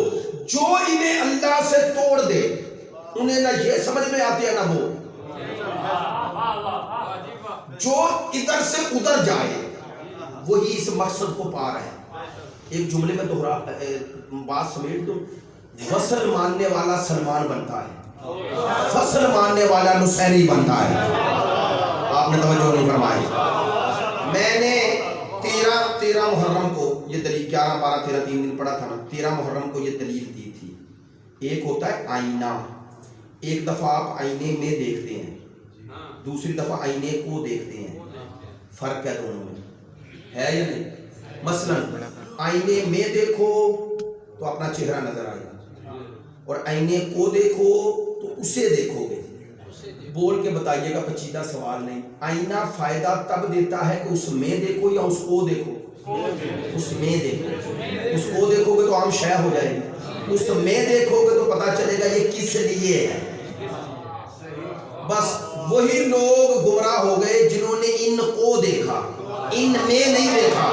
جو انہیں اللہ سے توڑ دے انہیں نہ یہ سمجھ میں آتی ہے نہ وہ، جو ادھر سے ادھر جائے وہی اس مقصد کو پا رہے ہیں۔ ایک جملے میں دوہرا بات سمیٹ دوں، وصل ماننے والا سلمان بنتا ہے، فصل ماننے والا نصیری بنتا ہے۔ آپ نے توجہ نہیں فرمائی۔ میں نے 13 محرم کو یہ دلیل، 11 12 13 3 دن پڑھا تھا نا، 13 محرم کو یہ دلیل دی تھی۔ ایک ہوتا ہے آئینہ، ایک دفعہ آپ آئینے میں دیکھتے ہیں، دوسری دفعہ آئینے کو دیکھتے ہیں، فرق ہے دونوں میں، ہے یا نہیں؟ مثلا آئینے میں دیکھو تو اپنا چہرہ نظر آئے گا، اور آئینے کو دیکھو تو اسے دیکھو گے۔ بول کے بتائیے گا، پیچیدہ سوال نہیں۔ آئینہ فائدہ تب دیتا ہے کہ اس میں دیکھو یا اس کو دیکھو؟ اس میں دیکھو۔ اس کو دیکھو گے تو عام شے ہو جائے گی، اس میں دیکھو گے تو پتا چلے گا یہ کس لیے ہے۔ بس وہی لوگ گمراہ ہو گئے جنہوں نے ان کو دیکھا، ان میں نہیں دیکھا۔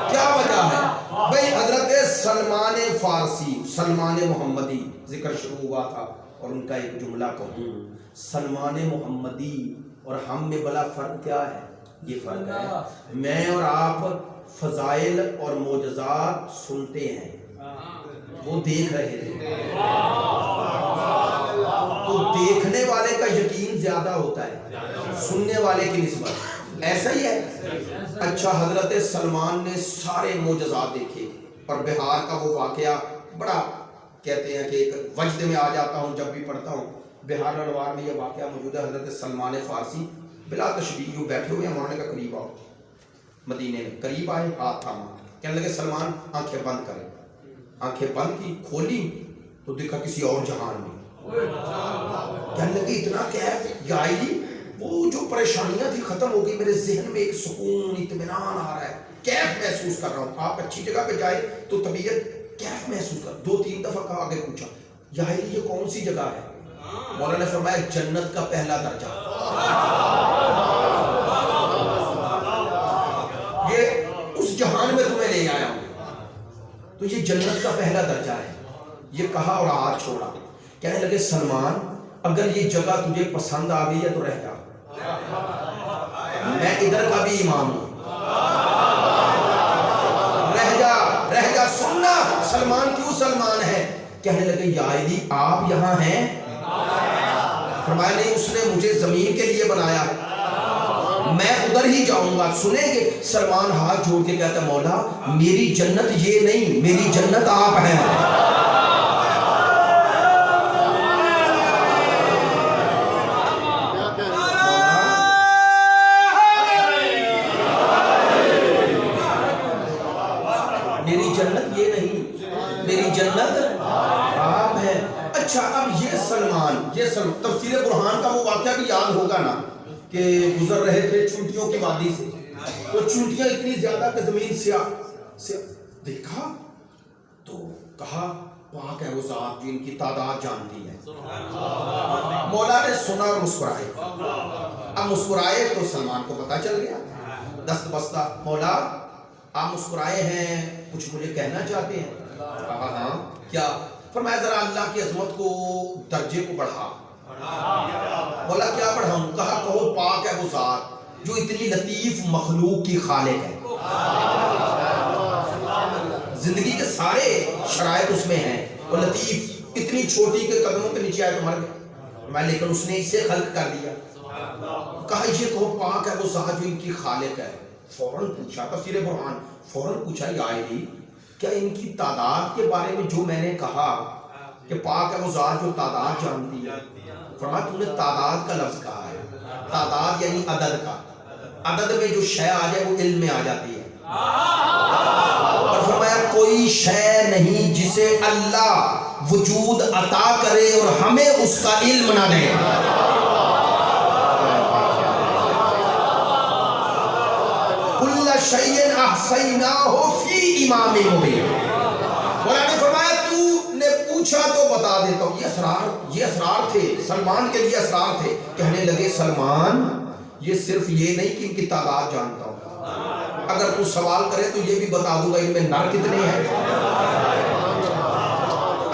کیا وجہ ہے بھئی؟ حضرت سلمان فارسی، سلمان محمدی ذکر شروع ہوا تھا، اور ان کا ایک جملہ کہوں، سلمان محمدی اور ہم میں بڑا فرق کیا ہے؟ یہ فرق ہے میں اور آپ فضائل اور معجزات سنتے ہیں، وہ دیکھ رہے تھے، تو دیکھنے والے کا یقین زیادہ ہوتا ہے سننے والے کی نسبت، ایسا ہی ہے۔ اچھا، حضرت سلمان نے سارے معجزات دیکھے، اور بہار کا وہ واقعہ بڑا کہتے ہیں کہ ایک وجد میں آ جاتا ہوں جب بھی پڑھتا ہوں۔ بہار الانوار میں یہ واقعہ موجود ہے۔ حضرت سلمان فارسی بلا تشبیہ یوں بیٹھے ہوئے ہیں، مولانا کا قریب آؤ، مدینے میں قریب آئے، ہاتھ تھاما، کہنے لگے سلمان آنکھیں بند کریں۔ آنکھیں بند کی، کھولی تو دیکھا کسی اور جہان میں۔ کہنے لگے اتنا کیف یا علی، وہ جو پریشانیاں تھی ختم ہو گئی، میرے ذہن میں ایک سکون، اطمینان آ رہا ہے، کیف محسوس کر رہا ہوں۔ آپ اچھی جگہ پہ جائے تو طبیعت کیف محسوس کر، 2-3 دفعہ کہا، آگے پوچھا یا علی یہ کون سی جگہ ہے؟ مولانا نے فرمایا جنت کا پہلا درجہ، یہ اس جہان میں تمہیں لے آیا ہوں، تو یہ جنت کا پہلا درجہ ہے۔ یہ کہا اور ہاتھ چھوڑا۔ کہنے لگے سلمان اگر یہ جگہ تجھے پسند آ گئی ہے تو رہ جا، میں ادھر کا بھی امام ہوں، رہ جا سننا سلمان کیوں سلمان ہے۔ کہنے لگے یا علی آپ یہاں ہیں؟ فرمایا نہیں، اس نے مجھے زمین کے لیے بنایا، میں ادھر ہی جاؤں گا۔ سنیں گے سلمان ہاتھ جوڑ کے کہتا مولا میری جنت یہ نہیں، میری جنت آپ ہیں۔ جنت یہ نہیں، میری جنت آپ ہے۔ اچھا اب یہ سلمان، تفسیر برہان کا وہ واقعہ بھی یاد ہوگا نا کہ گزر رہے تھے چونٹیوں کی وادی سے، تو چونٹیاں اتنی زیادہ کہ زمین سیاہ دیکھا تو کہا پاک ہے وہ ذات جو ان کی تعداد جانتی ہے۔ مولا نے سنا اور مسکرائے، اب مسکرائے تو سلمان کو پتا چل گیا، دست بستہ مولا آپ مسکرائے ہیں، کچھ مجھے کہنا چاہتے ہیں؟ کہا ہاں کیا؟ فرمایا ذرا اللہ کی عظمت کو درجے کو بڑھا۔ بولا کیا بڑھاؤں؟ کہا کہو پاک ہے وہ ذات جو اتنی لطیف مخلوق کی خالق ہے، زندگی کے سارے شرائط اس میں ہیں، وہ لطیف اتنی چھوٹی کے قدموں کے نیچے آئے تو مر گئے، میں لیکن اس نے اسے خلق کر دیا۔ کہا یہ کہو پاک ہے وہ ذات جو ان کی خالق ہے۔ فوراً پوچھا تفسیر برہان، فوراً پوچھا یا الہی کیا ان کی تعداد کے بارے میں جو میں نے کہا کہ پاک ہے وہ ذات جو تعداد جانتی ہے، فرمایا تم نے تعداد کا لفظ کہا ہے، تعداد یعنی عدد کا، عدد میں جو شے آ جائے وہ علم میں آ جاتی ہے، اور فرمایا کوئی شے نہیں جسے اللہ وجود عطا کرے اور ہمیں اس کا علم نہ دے۔ کل شیء احصیناہ فی امام مبین۔ مولا نے فرمایا تو نے پوچھا تو بتا دیتا ہوں۔ یہ اسرار تھے سلمان کے لیے، اسرار تھے۔ کہنے لگے سلمان یہ صرف یہ نہیں کہ ان کی تعداد جانتا ہوں، اگر تو سوال کرے تو یہ بھی بتا دوں گا ان میں نر کتنے ہیں۔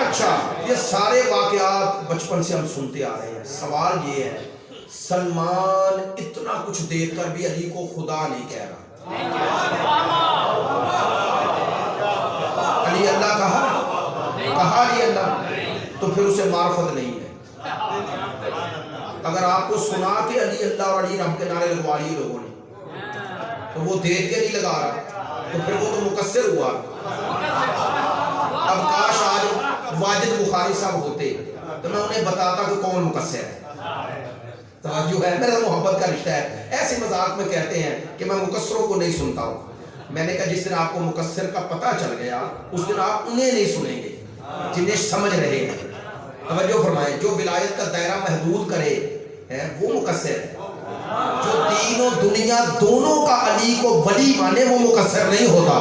اچھا یہ سارے واقعات بچپن سے ہم سنتے آ رہے ہیں، سوال یہ ہے سلمان اتنا کچھ دیکھ کر بھی علی کو خدا نہیں کہہ رہا۔ علی اللہ کہا علی اللہ تو پھر اسے معرفت نہیں ہے۔ اگر آپ کو سنا کہ علی اللہ اور علی رب کے نعرے لگوا لیے لوگوں نے تو وہ دیکھ کے نہیں لگا رہا تو پھر وہ تو مقصر ہوا۔ اب کاش آج واجد بخاری صاحب ہوتے تو میں انہیں بتاتا کہ کون مقصر ہے۔ توجہ ہے، میرا محبت کا رشتہ ہے۔ ایسے مذاق میں کہتے ہیں کہ میں مقصروں کو نہیں سنتا ہوں۔ میں نے کہا جس دن آپ کو مقصر کا پتہ چل گیا اس دن آپ انہیں نہیں سنیں گے جنہیں سمجھ رہے ہیں۔ توجہ فرمائیں، جو ولایت کا دائرہ محدود کرے ہے وہ مقصر ہے، جو دین و دنیا دونوں کا علی کو ولی مانے وہ مقصر نہیں ہوتا۔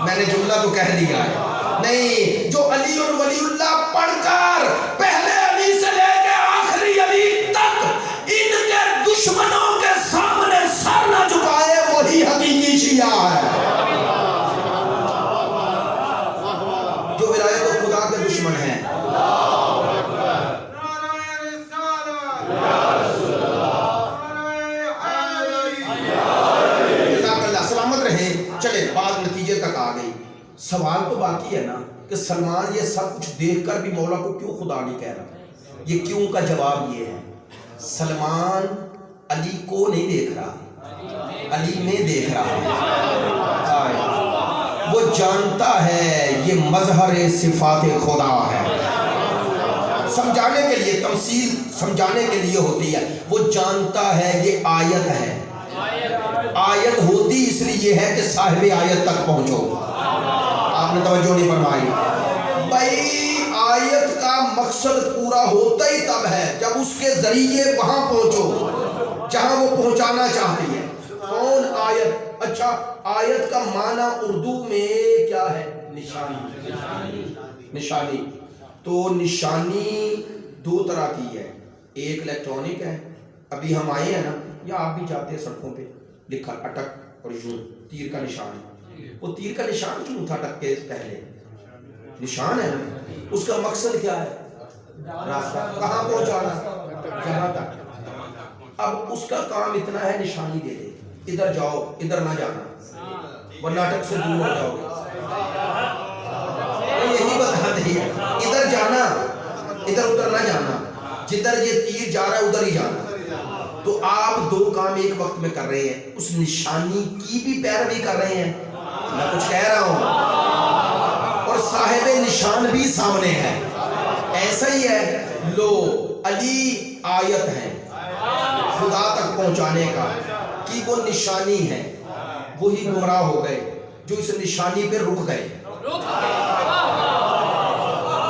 میں نے جملہ تو کہہ دیا ہے، نہیں جو علی اور ولی اللہ پڑھ کر پہلے علی سے لے کے آخری علی تک ان کے دشمنوں کے سامنے سر نہ جھکائے وہی حقیقی شیعہ ہے۔ جو ولایت و خدا کے دشمن ہیں، سلامت رہیں۔ چلے بات نتیجے تک آ گئی۔ سوال تو باقی ہے نا کہ سلمان یہ سب کچھ دیکھ کر بھی مولا کو کیوں خدا نہیں کہہ رہا؟ یہ کیوں کا جواب یہ ہے سلمان علی کو نہیں دیکھ رہا، علی میں دیکھ رہا ہے۔ وہ جانتا ہے یہ مظہر صفات خدا ہے۔ سمجھانے کے لیے تمثیل سمجھانے کے لیے ہوتی ہے، وہ جانتا ہے یہ آیت ہے۔ آیت ہوتی اس لیے ہے کہ صاحب آیت تک پہنچو۔ آپ نے توجہ نہیں فرمائی بھائی، آیت کا مقصد پورا ہوتا ہی تب ہے جب اس کے ذریعے وہاں پہنچو جہاں وہ پہنچانا چاہتی ہے۔ کون آیت؟ اچھا آیت کا معنی اردو میں کیا ہے؟ نشانی۔ نشانی تو نشانی دو طرح کی ہے، ایک الیکٹرانک ہے، ابھی ہم آئے ہیں نا یا آپ بھی جاتے ہیں سڑکوں پہ لکھا اٹک اور یوں تیر کا نشان ہے، وہ تیر کا نشان کیوں تھا اٹک کے پہلے؟ نشان ہے نا، اس کا مقصد کیا ہے؟ راستہ کہاں پہنچانا، جہاں تک۔ اب اس کا کام اتنا ہے نشانی دے دے، ادھر جاؤ ادھر نہ جانا ورنہ اٹک سے دور ہو جاؤ گے۔ یہی بتا دے ادھر جانا ادھر ادھر نہ جانا، جدھر یہ تیر جا رہا ہے ادھر ہی جانا۔ تو آپ دو کام ایک وقت میں کر رہے ہیں، اس نشانی کی بھی پیروی کر رہے ہیں، میں کچھ کہہ رہا ہوں، اور صاحب نشان بھی سامنے ہے۔ ایسا ہی ہے، لو علی آیت ہے خدا تک پہنچانے کا، کہ وہ نشانی ہے، وہی گمراہ ہو گئے۔ جو اس نشانی پہ رک گئے.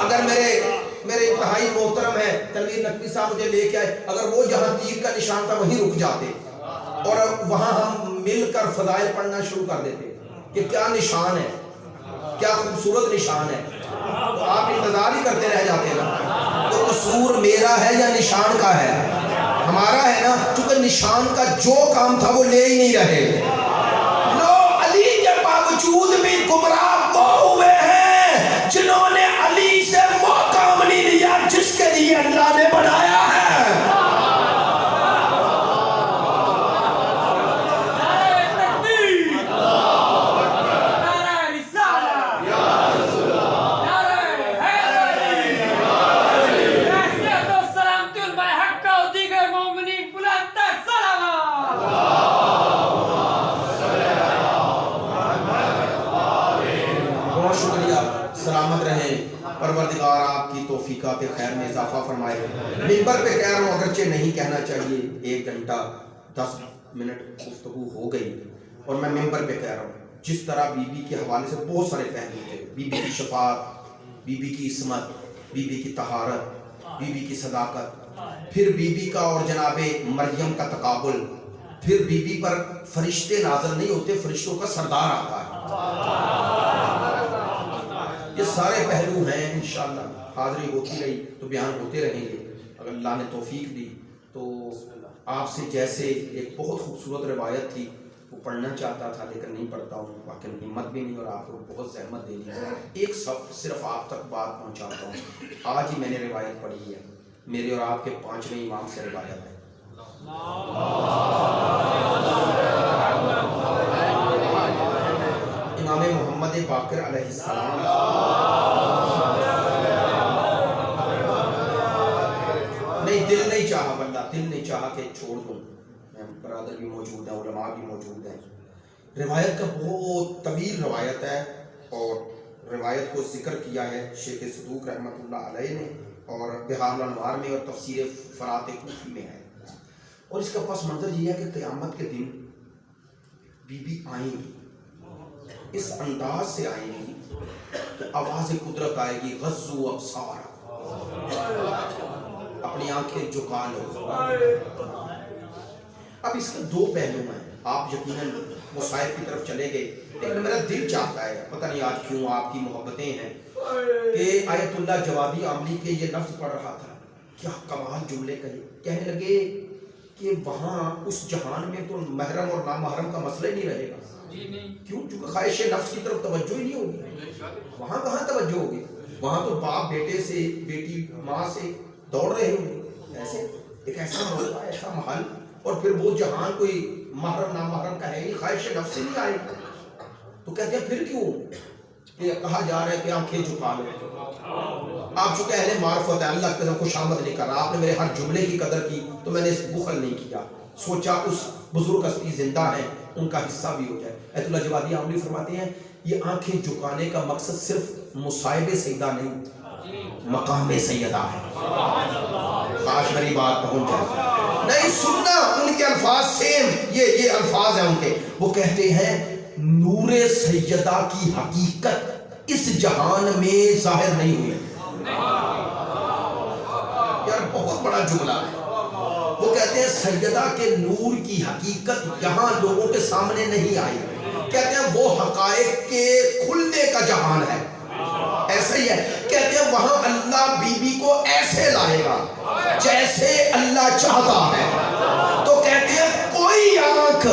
اگر میرے انتہائی محترم ہے تنویر نقوی صاحب مجھے لے کے آئے, اگر وہ جہاں تیر کا نشان تھا وہیں رک جاتے اور وہاں ہم مل کر فضائل پڑھنا شروع کر دیتے کہ کیا نشان ہے, کیا خوبصورت نشان ہے, تو آپ انتظار ہی کرتے رہ جاتے ہیں نا. تو قصور میرا ہے یا نشان کا ہے؟ ہمارا ہے نا, چونکہ نشان کا جو کام تھا وہ لے ہی نہیں رہے. لو علی کے باوجود بھی گمراہ وہ ہوئے ہیں جنہوں نے علی سے وہ کام نہیں لیا جس کے لیے اللہ نے بنایا ہے. سلامت رہیں, پروردگار آپ کی توفیقات خیر میں اضافہ فرمائے. منبر پہ کہہ رہا ہوں, اگرچہ نہیں کہنا چاہیے, 1 گھنٹہ 10 منٹ گفتگو ہو گئی اور میں منبر پہ کہہ رہا ہوں, جس طرح بی بی کے حوالے سے بہت سارے پہلو تھے, بی بی کی شفاعت, بی بی کی عصمت, بی بی کی طہارت, بی بی کی صداقت, پھر بی بی کا اور جناب مریم کا تقابل, پھر بی بی پر فرشتے نازل نہیں ہوتے, فرشتوں کا سردار آتا ہے. یہ سارے پہلو ہیں. انشاءاللہ حاضری ہوتی رہی تو بیان ہوتے رہیں گے. اگر اللہ نے توفیق دی تو آپ سے جیسے ایک بہت خوبصورت روایت تھی وہ پڑھنا چاہتا تھا لیکن نہیں پڑھتا ہوں, واقعی ہمت بھی نہیں اور آپ کو بہت زحمت دینی ہے. ایک صرف آپ تک بات پہنچاتا ہوں. آج ہی میں نے روایت پڑھی ہے, میرے اور آپ کے 5ویں امام سے روایت ہے. امام محمد باقر علیہ السلام نہیں, دل نہیں چاہا بندہ, دل نہیں چاہا کہ چھوڑ دوں. برادر بھی موجود ہیں, علماء بھی موجود ہیں. روایت کا بہت طویل روایت ہے اور روایت کو ذکر کیا ہے شیخ صدوق رحمۃ اللہ علیہ نے اور بہار الانوار میں اور تفسیر فرات کوفی میں ہے. اور اس کا پس منظر یہ ہے کہ قیامت کے دن بی بی آئیں گی, اس انداز سے آئیں گی کہ آواز قدرت آئے گی, غضوا ابصار, اپنی آنکھیں جھکا لو. اب اس کے 2 پہلو ہیں, آپ یقیناً مصائب کی طرف چلے گئے, لیکن میرا دل چاہتا ہے, پتہ نہیں آج کیوں آپ کی محبتیں ہیں, کہ آیت اللہ جوابی عاملی کے یہ لفظ پڑھ رہا تھا, کیا کمال جملے کہنے لگے کہ وہاں اس جہان میں تو محرم اور نامحرم کا مسئلہ ہی نہیں رہے گا. کیوں؟ چونکہ خواہش نفس کی طرف توجہ ہی نہیں ہوگی. وہاں کہاں توجہ ہوگی؟ وہاں تو باپ بیٹے سے, بیٹی ماں سے دوڑ رہے ہوں گے. ایسے ایک ایسا موقع, ایسا محل, اور پھر وہ جہان کوئی محرم نامحرم کا ہے نہیں, خواہش نفس سے نہیں آئے گی. تو کہتے ہیں پھر کیوں کہ کہا جا رہا ہے کہ آنکھیں جھکا لو. آپ چونکہ اہل معرفت ہے, اللہ کے خوش آمد نہیں کر رہا, آپ نے میرے ہر جملے کی قدر کی تو میں نے بخل نہیں کیا, سوچا اس بزرگ ہستی زندہ ہیں, ان کا حصہ بھی ہو جائے. ایت اللہ جوادی عاملی فرماتے ہیں یہ آنکھیں جھکانے کا مقصد صرف مصائب سیدہ نہیں, مقام سیدہ ہے. کاش میری بات پہنچ جائے. نہیں سننا, ان کے الفاظ سیم, یہ الفاظ ہیں ان کے. وہ کہتے ہیں نور سیدہ کی حقیقت اس جہان میں ظاہر نہیں ہوئی. یار بہت بڑا جملہ ہے. وہ کہتے ہیں سیدہ کے نور کی حقیقت یہاں لوگوں کے سامنے نہیں آئی. کہتے ہیں وہ حقائق کے کھلنے کا جہان ہے. ایسا ہی ہے, کہتے ہیں وہاں اللہ بی بی کو ایسے لائے گا جیسے اللہ چاہتا ہے. تو کہتے ہیں کوئی آنکھ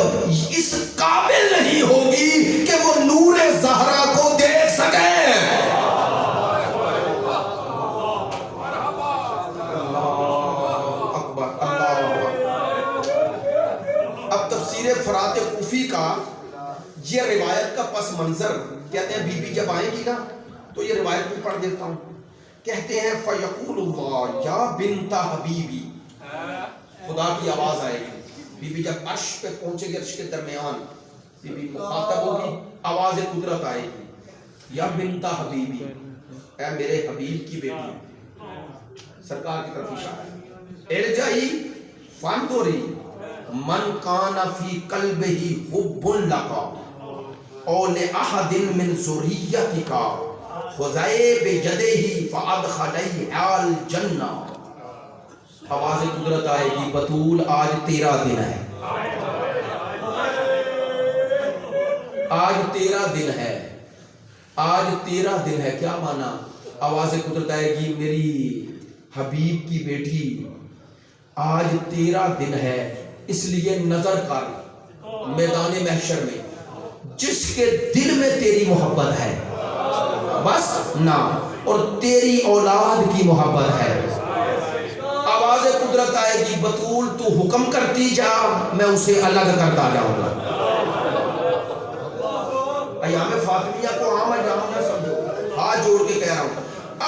اس قابل نہیں ہوگی کہ وہ نور زہرا کو دیکھ سکے. فرات کوفی کا یہ روایت کا پس منظر, کہتے ہیں بی بی جب آئے گی نا تو یہ روایت بھی پڑھ دیتا ہوں. کہتے ہیں فیقول اللہ یا بنت حبیبی, خدا کی آواز آئے گی. بی بی جب عرش پہ پہنچے گی, عرش کے درمیان بی بی مخاطب ہوگی, آواز قدرت آئے گی, یا بنت حبیبی, اے میرے حبیب کی بیٹی. سرکار کی طرف اشارہ, ارجعی فانظری من کان فی قلبہ حب لقا, او لأحد من ذریتک خذی بجدہ فادخلہ الجنہ. آواز قدرت آئے گی بطول آج تیرا دن ہے، آج تیرا دن ہے، آج تیرا دن ہے. کیا مانا؟ آواز قدرت آئے گی میری حبیب کی بیٹی آج تیرا دن ہے، اس لیے نظر کر میدان محشر میں جس کے دل میں تیری محبت ہے بس نہ، اور تیری اولاد کی محبت ہے. آواز قدرت آئے گی بطول تو حکم کرتی جا، میں اسے الگ کرتا جاؤں گا. ایام فاطمیہ کو عام ایام نہ سمجھو، ہاتھ جوڑ کے کہہ رہا ہوں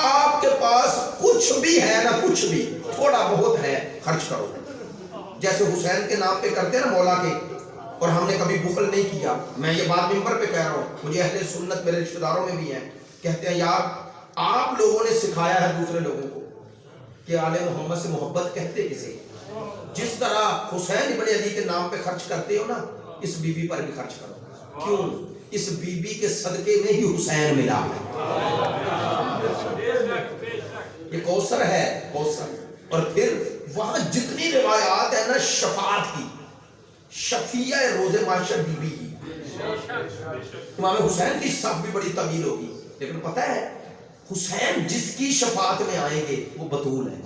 آپ کے پاس کچھ بھی ہے نا، کچھ بھی تھوڑا بہت ہے خرچ کرو. جیسے حسین کے نام پہ کرتے ہیں نا مولا کے، اور ہم نے کبھی بخل نہیں کیا. میں یہ بات ممبر پہ کہہ رہا ہوں، مجھے اہل سنت میرے رشتہ داروں میں بھی ہیں، کہتے ہیں یار آپ لوگوں نے سکھایا ہے دوسرے لوگوں کو کہ آل محمد سے محبت کہتے کسے. جس طرح حسین ابن علی کے نام پہ خرچ کرتے ہو نا، اس بی بی پر بھی خرچ کرو. کیوں؟ اس بی بی کے صدقے میں ہی حسین ملا. یہ کوثر ہے، کوثر. اور پھر وہاں جتنی روایات ہیں نا شفاعت کی، شفیع روز معاشر بی بی کی. امام حسین کی صف بھی بڑی طویل ہوگی، لیکن پتہ ہے حسین جس کی شفاعت میں آئیں گے وہ بطول ہے.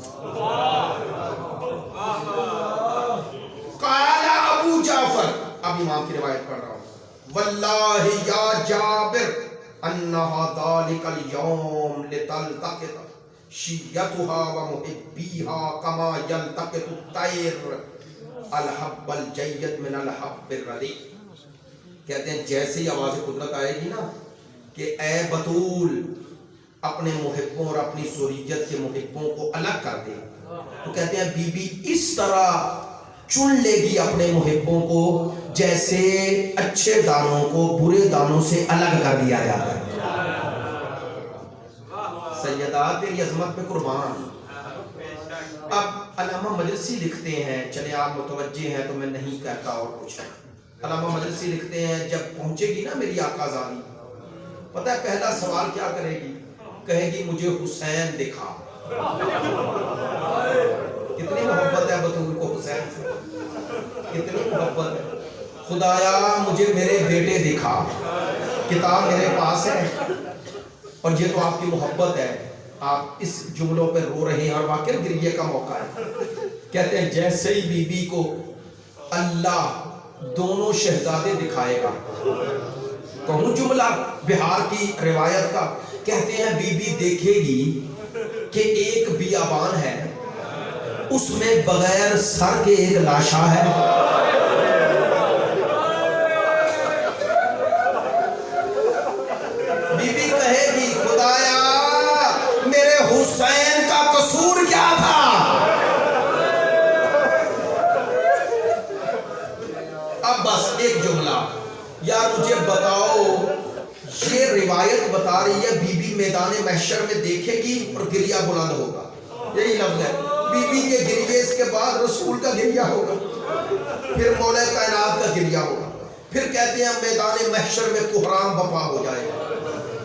قال ابو جعفر، اب امام کی روایت پڑھ رہا ہوں، واللہ یا جابر انہا ذالک اليوم لتلتقط شیعتها ومحبیها کما یلتقط الطیر الحب الجید من الحب الردی. کہتے ہیں جیسے ہی آواز قدرت آئے گی نا کہ اے بطول اپنے محبوں اور اپنی ذریت کے محبوں کو الگ کر دے، تو کہتے ہیں بی بی اس طرح چن لے گی اپنے محبوں کو جیسے اچھے دانوں کو برے دانوں سے الگ کر دیا جاتا ہے. سیدات تیری عظمت پہ قربان. اب علامہ مجلسی لکھتے ہیں، چلے آپ متوجہ ہیں تو میں نہیں کہتا اور کچھ. علامہ مجلسی لکھتے ہیں جب پہنچے گی نا میری آقا زادی، پتہ ہے پہلا سوال کیا کرے گی؟ کہے گی مجھے حسین دکھا. کتنی محبت ہے بطول کو حسین سے، کتنی محبت ہے. خدایا مجھے میرے بیٹے دکھا، کتاب میرے پاس ہے. اور یہ تو آپ کی محبت ہے، آپ اس جملوں پہ رو رہے ہیں اور واقعی گریے کا موقع ہے. کہتے ہیں جیسے ہی بی بی کو اللہ دونوں شہزادے دکھائے گا، کہوں جملہ بہار کی روایت کا، کہتے ہیں بی بی دیکھے گی کہ ایک بیابان ہے، اس میں بغیر سر کے ایک لاشا ہے. بی بی کہے گی خدایا میرے حسین کا قصور کیا تھا؟ اب بس ایک جملہ، یار مجھے بتاؤ، یہ روایت بتا رہی ہے بی بی میدان محشر میں دیکھے گی اور گریہ بلند ہوگا. یہی لفظ ہے، بی بی کے گریے اس کے بعد رسول کا گریہ ہوگا، پھر مولا کائنات کا گریہ ہوگا، پھر کہتے ہیں میدان محشر میں کحرام بپا ہو جائے گا.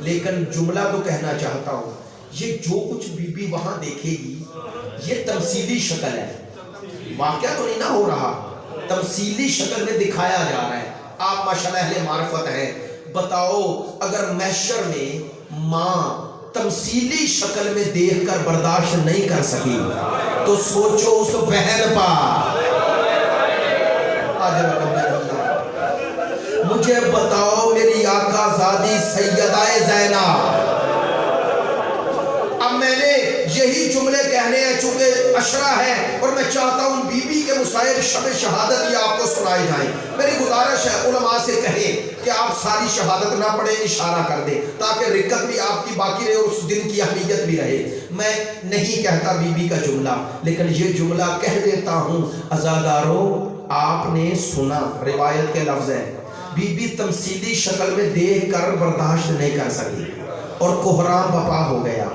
لیکن جملہ تو کہنا چاہتا ہوں، یہ جو کچھ بی بی وہاں دیکھے گی یہ تمثیلی شکل ہے، واقعہ تو نہیں نہ ہو رہا، تمثیلی شکل میں دکھایا جا رہا ہے. آپ ماشاءاللہ اہل معرفت ہیں، بتاؤ اگر محشر میں ماں تمثیلی شکل میں دیکھ کر برداشت نہیں کر سکی تو سوچو اس بہن پا. مجھے بتاؤ میری آقا زادی سیدہ زینب. اب میں نے یہی جملے کہنے ہیں چونکہ عشرہ ہے اور میں چاہتا ہوں بی بی کے مسائل شب شہادت یہ آپ کو سنائے جائیں. میری گزارش ہے علماء سے کہیں کہ آپ ساری شہادت نہ پڑھیں، اشارہ کر دیں تاکہ رکت بھی آپ کی باقی رہے اور اس دن کی اہمیت بھی رہے. میں نہیں کہتا بی بی کا جملہ، لیکن یہ جملہ کہہ دیتا ہوں. عزادارو آپ نے سنا، روایت کے لفظ ہے، بی بی تمثیلی شکل میں دیکھ کر برداشت نہیں کر سکی اور کحرام بپا ہو گیا.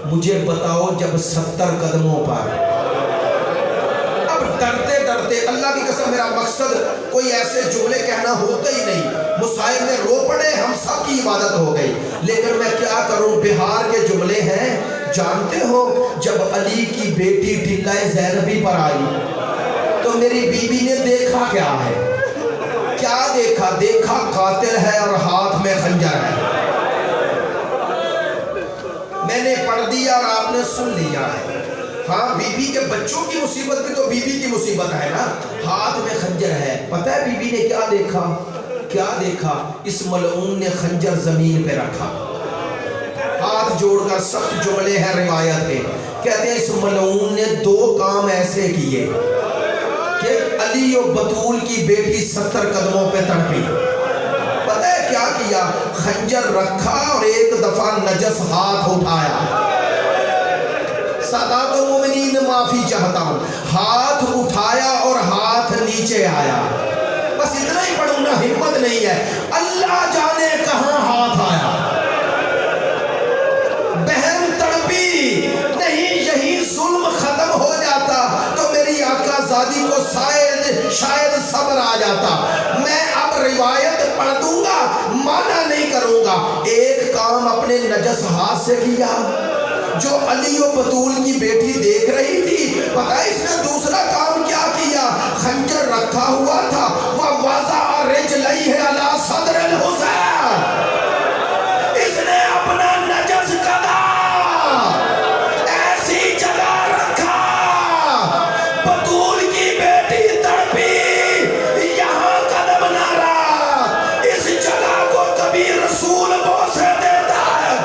مجھے بتاؤ جب 70 قدموں پر، اب ڈرتے ڈرتے، اللہ کی قسم میرا مقصد کوئی ایسے جملے کہنا ہوتا ہی نہیں، مصائب میں رو پڑے، ہم سب کی عبادت ہو گئی، لیکن میں کیا کروں، بہار کے جملے ہیں، جانتے ہو جب علی کی بیٹی ٹلہ زینبی پر آئی تو میری بیوی نے دیکھا کیا ہے، کیا دیکھا؟ دیکھا قاتل ہے اور ہاتھ میں خنجر ہے۔ میں نے پڑھ دیا اور آپ نے سن لیا ہے۔ ہاں بی بی کے بچوں کی مصیبت بھی تو بی بی کی مصیبت ہے نا، ہاتھ میں خنجر ہے۔ پتہ ہے بی بی نے کیا دیکھا؟ کیا دیکھا؟ اس ملعون نے خنجر زمین پہ رکھا، ہاتھ جوڑ کر، سخت جملے ہیں روایت کے، کہتے ہیں اس ملعون نے 2 کام ایسے کیے کہ علی و بطول کی بیٹی 70 قدموں پہ تڑپی۔ پتہ ہے کیا کیا؟ خنجر رکھا اور ایک دفعہ نجس ہاتھ اٹھایا۔ سادات مومنین معافی چاہتا ہوں، ہاتھ اٹھایا اور ہاتھ نیچے آیا۔ بس اتنا ہی پڑھوں نا، ہمت نہیں ہے، اللہ جانے کہاں ہاتھ آیا۔ بہن تڑپی، نہیں یہی ظلم ختم ہو جاتا تو میری آقا زادی کو شاید صبر آ جاتا۔ میں اب روایت پڑھ دوں گا، مانا نہیں کروں گا۔ ایک کام اپنے نجس ہاتھ سے کیا جو علی و بطول کی بیٹی دیکھ رہی تھی، پتہ ہے اس نے دوسرا کام کیا کیا؟ خنجر رکھا ہوا تھا، وَوَضَعَ رِجْلَيْهِ عَلَى صَدْرِ الْحُسَيْنِ، اس نے اپنا نجس قدا ایسی جگہ رکھا، بطول کی بیٹی تڑپی، یہاں قدم نہ رہا، اس جگہ کو کبھی رسول بوسے دیتا ہے۔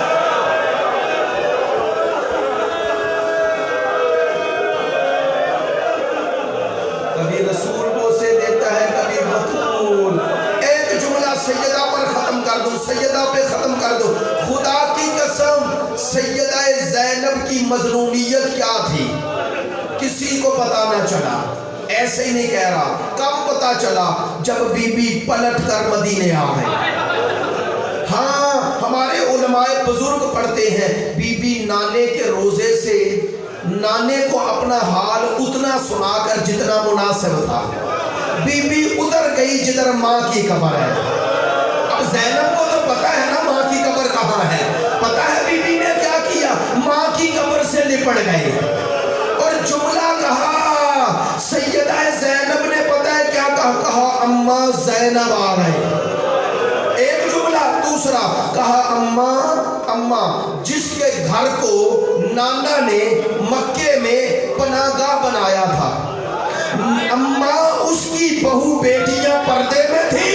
کبھی رسول بوسے دیتا ہے، کبھی بطول۔ ایک جملہ سیدہ پر ختم کر دوں، سیدہ پہ ختم کر دوں، خدا کی قسم سیدہ زینب کی مظلومیت کیا تھی کسی کو پتا نہ چلا، ایسے ہی نہیں کہہ رہا، کب پتا چلا؟ جب بی بی پلٹ کر مدینے آ گئی۔ ہاں ہمارے علماء بزرگ پڑھتے ہیں، بی بی نانے کے روزے سے نانے کو اپنا حال اتنا سنا کر جتنا مناسب تھا، بی بی ادھر گئی جدھر ماں کی قبر ہے۔ اب زینب کو تو پتا ہے نا ماں کی قبر کہاں ہے، پتا ہے بی بی نے کیا کیا؟ ماں کی قبر سے لپٹ گئی اور جملہ کہا، سیدہ زینب نے پتا ہے کیا کہا؟ اماں زینب آ گئی، ایک جملہ۔ دوسرا کہا اماں جس کے گھر کو نانا نے مکے میں پناہ گاہ بنایا تھا، اماں اس کی بہو بیٹیاں پردے میں تھی،